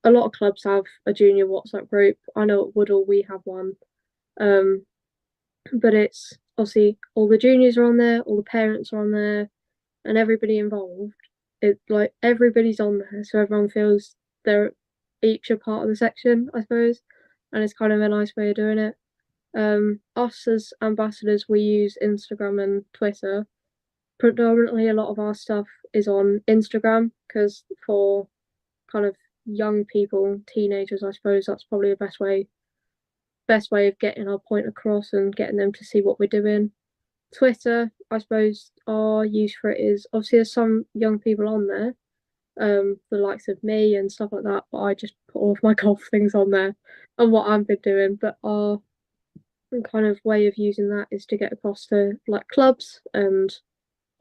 lot of clubs have a junior WhatsApp group. I know at Woodall we have one. But it's obviously all the juniors are on there, all the parents are on there, and everybody involved. It's like everybody's on there, so everyone feels they're each a part of the section, I suppose, and it's kind of a nice way of doing it. Us as ambassadors, we use Instagram and Twitter. Predominantly, a lot of our stuff is on Instagram because for kind of young people, teenagers, I suppose that's probably the best way of getting our point across and getting them to see what we're doing. Twitter, I suppose our use for it is, obviously there's some young people on there, the likes of me and stuff like that, but I just put all of my golf things on there and what I've been doing. But our kind of way of using that is to get across to like clubs and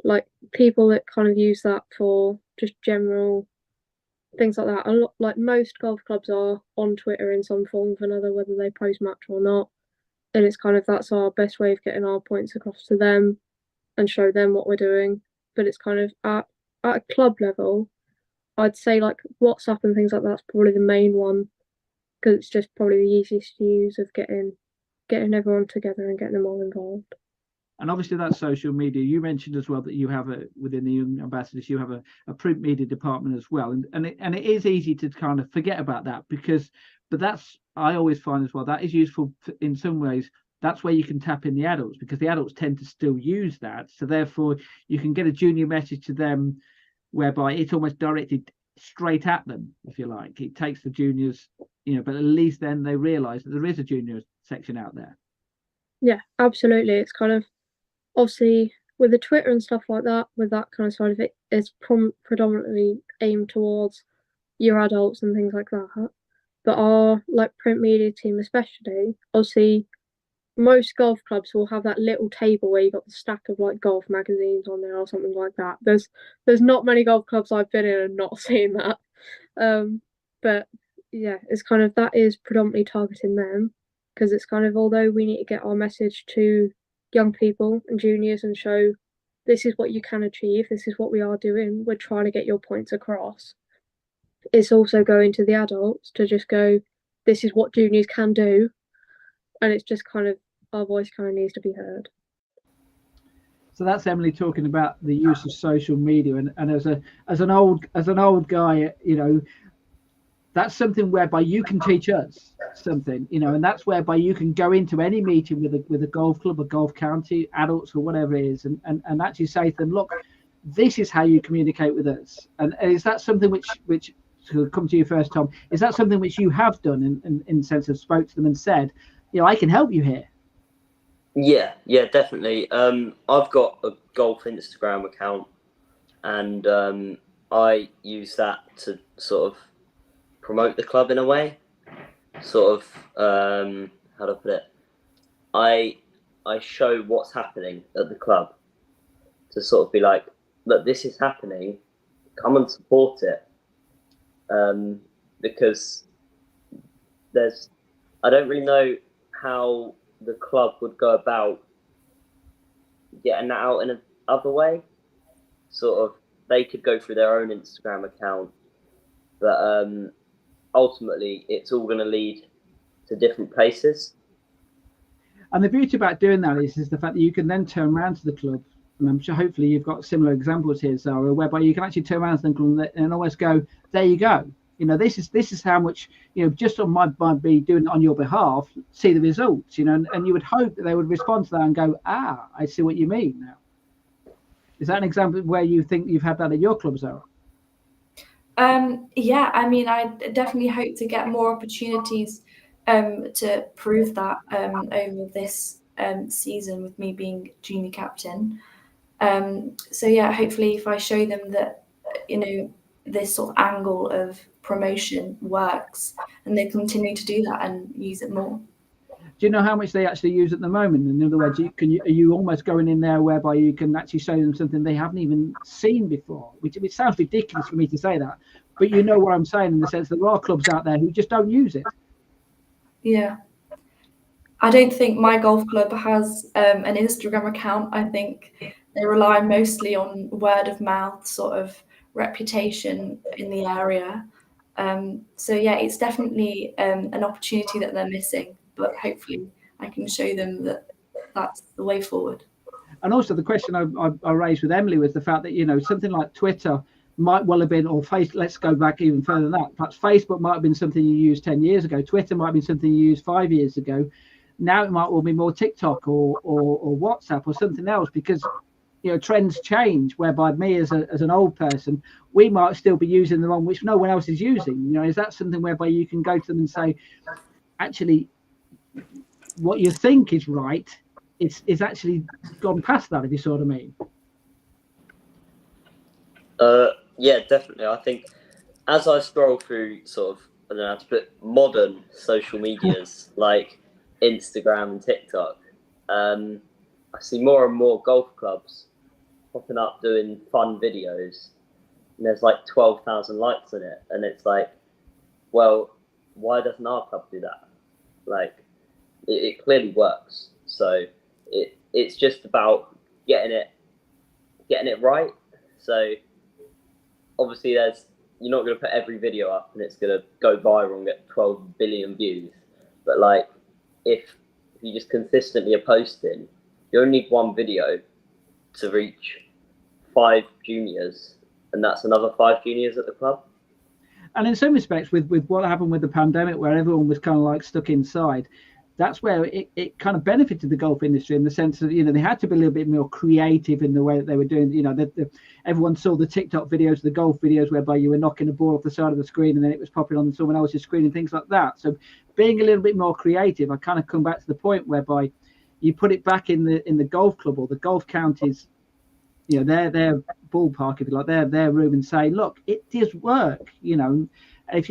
like people that kind of use that for just general things like that. A lot, like most golf clubs are on Twitter in some form or another, whether they post match or not. And it's kind of, that's our best way of getting our points across to them and show them what we're doing. But it's kind of at a club level, I'd say like WhatsApp and things like that's probably the main one because it's just probably the easiest to use of getting everyone together and getting them all involved. And obviously that's social media. You mentioned as well that you have within the Young Ambassadors, you have a print media department as well. And it is easy to kind of forget about that but that's, I always find as well, that is useful in some ways. That's where you can tap in the adults because the adults tend to still use that. So therefore you can get a junior message to them whereby it's almost directed straight at them, if you like. It takes the juniors, but at least then they realise that there is a junior section out there. Yeah, absolutely. It's kind of, obviously with the Twitter and stuff like that, with that kind of side of it, it's predominantly aimed towards your adults and things like that. But our like print media team especially, obviously most golf clubs will have that little table where you got the stack of like golf magazines on there or something like that. There's not many golf clubs I've been in and not seen that. But yeah, it's kind of, that is predominantly targeting them, because it's kind of, although we need to get our message to young people and juniors and show this is what you can achieve, this is what we are doing, we're trying to get your points across. It's also going to the adults to just go, this is what juniors can do, and it's just kind of, our voice kind of needs to be heard. So that's Emily talking about the use of social media, and as an old guy, you know, that's something whereby you can teach us something, you know, and that's whereby you can go into any meeting with a golf club, a golf county, adults or whatever it is, and actually say to them, look, this is how you communicate with us. And is that something which to come to you first, Tom, is that something which you have done in the sense of spoke to them and said, you know, I can help you here? Yeah, definitely. I've got a golf Instagram account, and I use that to sort of promote the club in a way. Sort of, how do I put it? I show what's happening at the club to sort of be like, look, this is happening. Come and support it. Because I don't really know how the club would go about getting that out in another way. Sort of, they could go through their own Instagram account, but ultimately it's all going to lead to different places. And the beauty about doing that is the fact that you can then turn around to the club, and I'm sure hopefully you've got similar examples here, Zara, whereby you can actually turn around to the club and almost go, there you go. You know, this is how much, you know, just on my be doing it on your behalf, see the results, you know, and you would hope that they would respond to that and go, I see what you mean now. Is that an example where you think you've had that at your club, Zara? Yeah, I mean, I definitely hope to get more opportunities to prove that over this season with me being junior captain. So yeah, hopefully if I show them that, you know, this sort of angle of promotion works, and they continue to do that and use it more. Do you know how much they actually use at the moment? In other words, are you almost going in there whereby you can actually show them something they haven't even seen before? Which sounds ridiculous for me to say that, but you know what I'm saying in the sense that there are clubs out there who just don't use it. Yeah. I don't think my golf club has an Instagram account. I think they rely mostly on word of mouth sort of reputation in the area. So yeah, it's definitely an opportunity that they're missing, but hopefully I can show them that that's the way forward. And also the question I raised with Emily was the fact that, you know, something like Twitter might well have been, or let's go back even further than that. Perhaps Facebook might have been something you used 10 years ago. Twitter might have been something you used 5 years ago. Now it might well be more TikTok or WhatsApp or something else, because, you know, trends change, whereby me as an old person, we might still be using the one which no one else is using. You know, is that something whereby you can go to them and say, actually, what you think is right, it's actually gone past that, if you sort of mean? Yeah, definitely. I think as I scroll through sort of, I don't know how to put, modern social medias like Instagram and TikTok, I see more and more golf clubs popping up doing fun videos, and there's like 12,000 likes on it, and it's like, well, why doesn't our club do that? Like, it clearly works. So it's just about getting it right. So obviously you're not going to put every video up and it's going to go viral and get 12 billion views, but like if you just consistently are posting, you only need one video to reach 5 juniors, and that's another 5 juniors at the club. And in some respects, with what happened with the pandemic, where everyone was kind of like stuck inside, that's where it kind of benefited the golf industry in the sense that, you know, they had to be a little bit more creative in the way that they were doing. You know, everyone saw the TikTok videos, the golf videos, whereby you were knocking a ball off the side of the screen and then it was popping on someone else's screen and things like that. So being a little bit more creative, I kind of come back to the point whereby you put it back in the golf club or the golf counties, you know, their ballpark, if you like, their room, and say, look, it does work. You know, if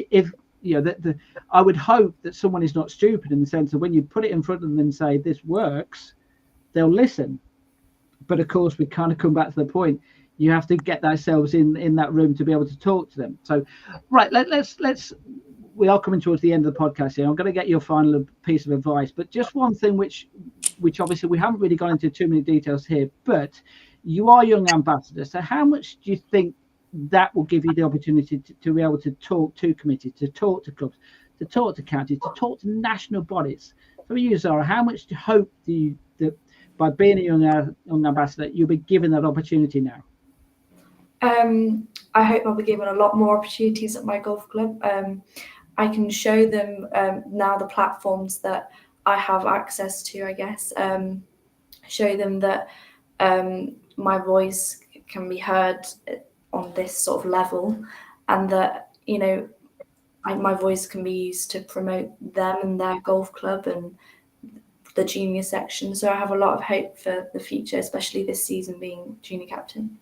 you know, I would hope that someone is not stupid in the sense that when you put it in front of them and say this works, they'll listen. But of course, we kind of come back to the point, you have to get ourselves in that room to be able to talk to them. So, right, let's we are coming towards the end of the podcast here. I'm going to get your final piece of advice, but just one thing which obviously we haven't really gone into too many details here, but you are young ambassador. So how much do you think that will give you the opportunity to be able to talk to committees, to talk to clubs, to talk to counties, to talk to national bodies? For you, Zara, how much do you hope that by being a young ambassador, you'll be given that opportunity now? I hope I'll be given a lot more opportunities at my golf club. I can show them now the platforms that I have access to, I guess. Show them that my voice can be heard on this sort of level, and that, you know, my voice can be used to promote them and their golf club and the junior section. So I have a lot of hope for the future, especially this season being junior captain.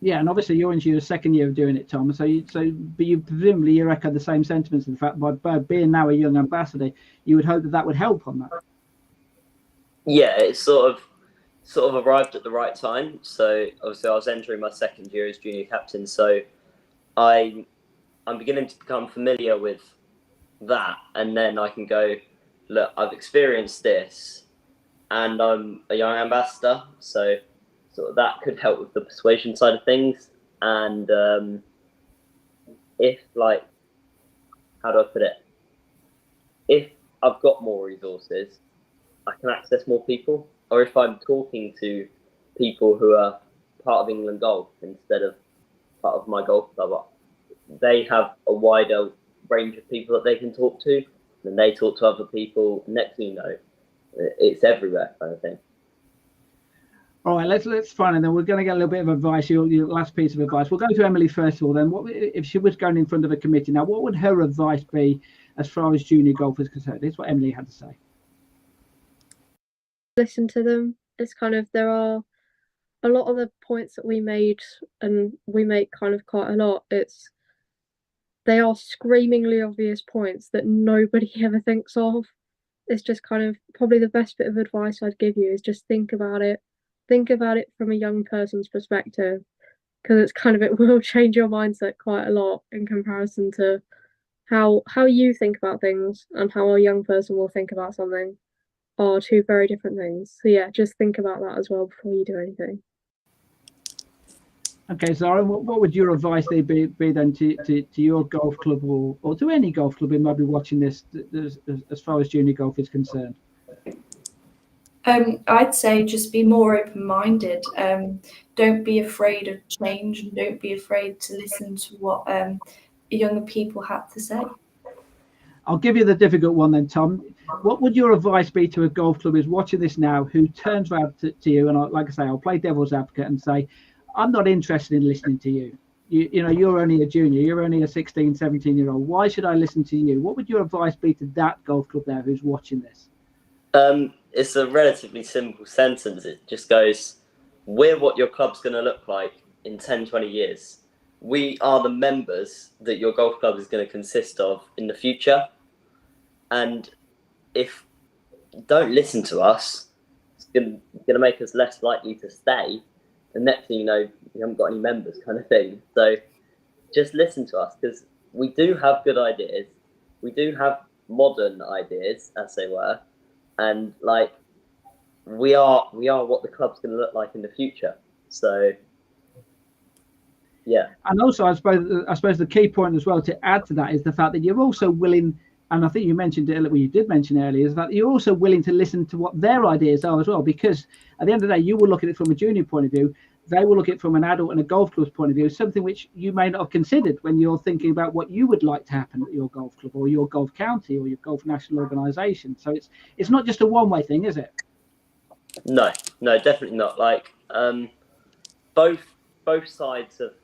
Yeah, and obviously you're into your second year of doing it, Tom. But you presumably you echo the same sentiments in the fact by being now a young ambassador, you would hope that would help on that. Yeah, it's sort of arrived at the right time. So obviously I was entering my second year as junior captain, so I'm beginning to become familiar with that, and then I can go, look, I've experienced this, and I'm a young ambassador, so sort of that could help with the persuasion side of things. And if, like, how do I put it? If I've got more resources, I can access more people. Or if I'm talking to people who are part of England Golf instead of part of my golf club, they have a wider range of people that they can talk to, and they talk to other people. Next thing you know, it's everywhere, kind of thing. All right, let's find, and then we're going to get a little bit of advice. Your last piece of advice. We'll go to Emily first of all. Then, what if she was going in front of a committee now? What would her advice be as far as junior golf is concerned? This is what Emily had to say. Listen to them. It's kind of, there are a lot of the points that we made, and we make kind of quite a lot. They are screamingly obvious points that nobody ever thinks of. It's just kind of probably the best bit of advice I'd give you is just think about it. Think about it from a young person's perspective, because it's kind of, it will change your mindset quite a lot in comparison to how you think about things and how a young person will think about something are two very different things. So yeah, just think about that as well before you do anything. Okay, Zara, what would your advice be then to your golf club or to any golf club who might be watching this as far as junior golf is concerned? I'd say just be more open-minded. Don't be afraid of change, and don't be afraid to listen to what younger people have to say. I'll give you the difficult one then, Tom. What would your advice be to a golf club who's watching this now, who turns around to you, and like I say, I'll play devil's advocate and say, I'm not interested in listening to you. You know, you're only a junior, you're only a 16, 17-year-old. Why should I listen to you? What would your advice be to that golf club there who's watching this? It's a relatively simple sentence. It just goes, we're what your club's going to look like in 10, 20 years. We are the members that your golf club is going to consist of in the future. And if you don't listen to us, it's going to make us less likely to stay. The next thing you know, you haven't got any members, kind of thing. So just listen to us, because we do have good ideas. We do have modern ideas, as they were. And like, we are what the club's going to look like in the future. So, yeah. And also, I suppose the key point as well to add to that is the fact that you're also willing, and I think you mentioned it, well, you did mention earlier, is that you're also willing to listen to what their ideas are as well. Because at the end of the day, you will look at it from a junior point of view. They will look at it from an adult and a golf club's point of view, something which you may not have considered when you're thinking about what you would like to happen at your golf club or your golf county or your golf national organisation. So it's not just a one-way thing, is it? No, definitely not. Like, both sides of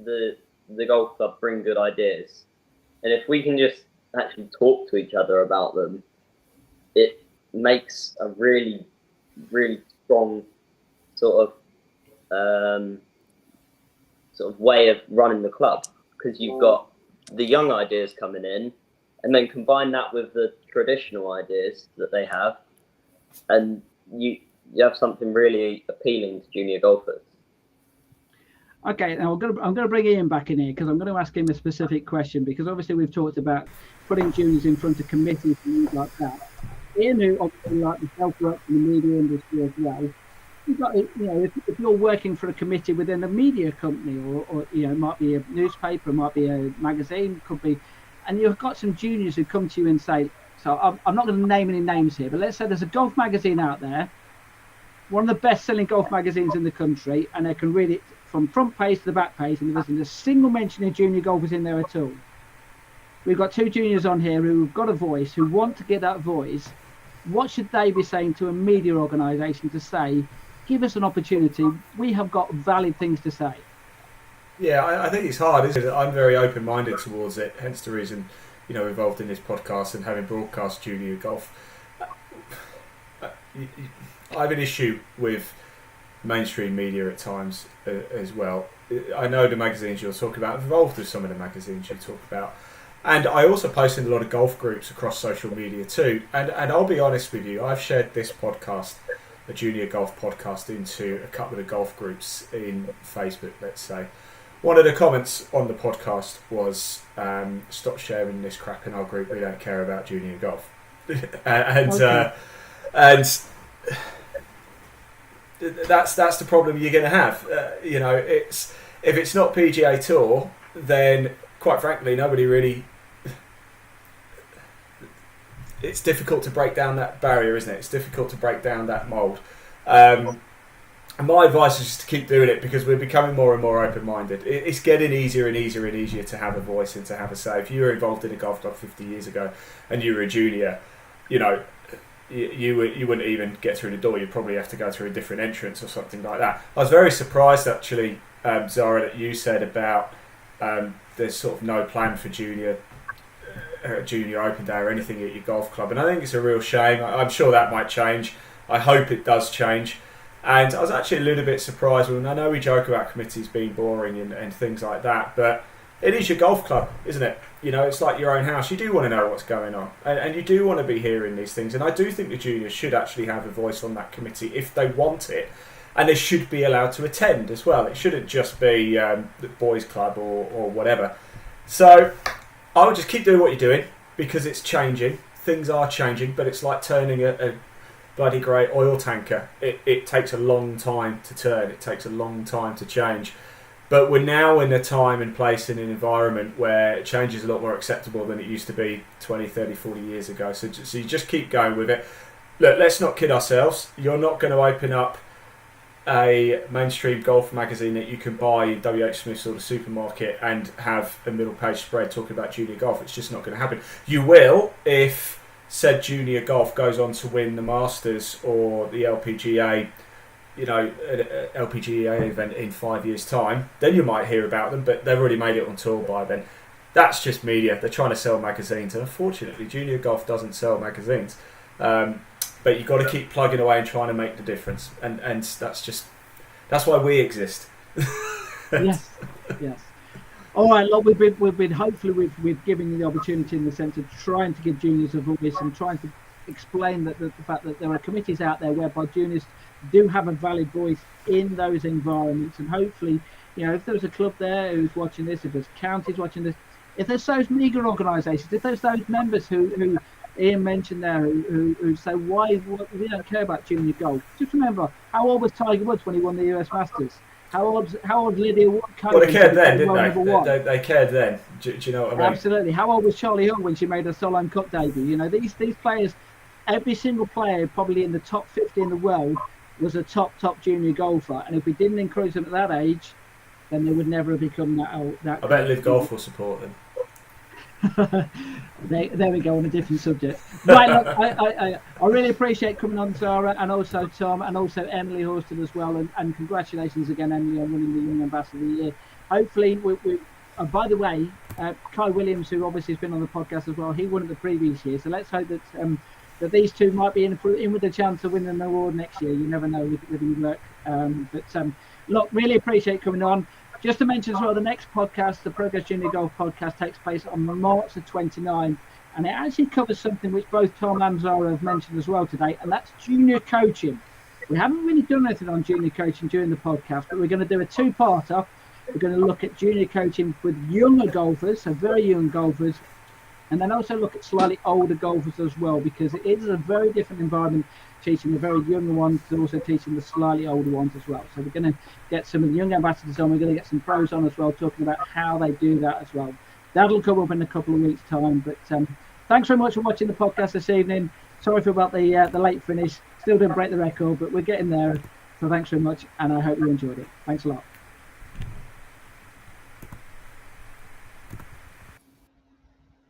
the golf club bring good ideas, and if we can just actually talk to each other about them, it makes a really, really strong sort of way of running the club, because you've got the young ideas coming in, and then combine that with the traditional ideas that they have, and you have something really appealing to junior golfers. Okay, now I'm going to bring Ian back in here because I'm going to ask him a specific question, because obviously we've talked about putting juniors in front of committees and things like that. Ian, who obviously like myself works in the media industry as well, you've got, if you're working for a committee within a media company, or it might be a newspaper, it might be a magazine, could be, and you've got some juniors who come to you and say, so I'm not going to name any names here, but let's say there's a golf magazine out there, one of the best-selling golf magazines in the country, and they can read it from front page to the back page, and there isn't a single mention of junior golfers in there at all. We've got two juniors on here who've got a voice, who want to get that voice. What should they be saying to a media organisation to say, give us an opportunity, we have got valid things to say? Yeah, I think it's hard, isn't it? I'm very open-minded towards it, hence the reason, involved in this podcast and having broadcast junior golf. I have an issue with mainstream media at times as well. I know the magazines you're talking about, I'm involved with some of the magazines you talk about, and I also post in a lot of golf groups across social media too, and I'll be honest with you, I've shared this podcast, a junior golf podcast, into a couple of golf groups in Facebook, let's say. One of the comments on the podcast was, stop sharing this crap in our group, we don't care about junior golf. and that's the problem you're going to have. If it's not PGA Tour, then quite frankly, nobody really. It's difficult to break down that barrier, isn't it? It's difficult to break down that mould. And my advice is just to keep doing it, because we're becoming more and more open-minded. It's getting easier and easier and easier to have a voice and to have a say. If you were involved in a golf club 50 years ago and you were a junior, you wouldn't even get through the door. You'd probably have to go through a different entrance or something like that. I was very surprised, actually, Zara, that you said about there's sort of no plan for junior open day or anything at your golf club, and I think it's a real shame. I'm sure that might change. I hope it does change. And I was actually a little bit surprised when, I know we joke about committees being boring and things like that, but it is your golf club, isn't it? It's like your own house. You do want to know what's going on, and you do want to be hearing these things. And I do think the juniors should actually have a voice on that committee if they want it, and they should be allowed to attend as well. It shouldn't just be the boys' club or whatever. So I would just keep doing what you're doing, because it's changing. Things are changing, but it's like turning a bloody great oil tanker. It takes a long time to turn. It takes a long time to change. But we're now in a time and place in an environment where change is a lot more acceptable than it used to be 20, 30, 40 years ago. So you just keep going with it. Look, let's not kid ourselves. You're not going to open up a mainstream golf magazine that you can buy in WH Smith's or the supermarket and have a middle page spread talking about junior golf. It's just not going to happen. You will if said junior golf goes on to win the Masters or the LPGA, LPGA event in 5 years' time. Then you might hear about them, but they've already made it on tour by then. That's just media. They're trying to sell magazines, and unfortunately, junior golf doesn't sell magazines. But you've got to keep plugging away and trying to make the difference, and that's why we exist. Yes. All right, look, we've been hopefully we've given you the opportunity in the sense of trying to give juniors a voice and trying to explain that the fact that there are committees out there whereby juniors do have a valid voice in those environments, and hopefully, if there's a club there who's watching this, if there's counties watching this, if there's those media organisations, if there's those members who Ian mentioned there who say why we don't care about junior golf. Just remember, how old was Tiger Woods when he won the US Masters? How old Lydia Ko? Well, they cared then, didn't they? They cared then. Do you know what I mean? Absolutely. How old was Charlie Hull when she made her Solheim Cup debut? These players, every single player probably in the top 50 in the world was a top junior golfer, and if we didn't encourage them at that age, then they would never have become that. I bet Live Golf will support them. There we go, on a different subject. Right, look, I really appreciate coming on, Zara, and also Tom, and also Emily Horston as well, and congratulations again, Emily, on winning the Young Ambassador of the Year. Hopefully, by the way, Kai Williams, who obviously has been on the podcast as well, he won it the previous year, so let's hope that these two might be in with a chance of winning an award next year. You never know with your work. Look, really appreciate coming on. Just to mention as well, the next podcast, the Progress Junior Golf podcast, takes place on March the 29th, and it actually covers something which both Tom and Zara have mentioned as well today, and that's junior coaching. We haven't really done anything on junior coaching during the podcast, but we're going to do a two-parter. We're going to look at junior coaching with younger golfers, so very young golfers, and then also look at slightly older golfers as well, because it is a very different environment teaching the very younger ones and also teaching the slightly older ones as well. So we're going to get some of the young ambassadors on. We're going to get some pros on as well, talking about how they do that as well. That'll come up in a couple of weeks' time. But thanks very much for watching the podcast this evening. Sorry for about the late finish. Still didn't break the record, but we're getting there. So thanks very much, and I hope you enjoyed it. Thanks a lot.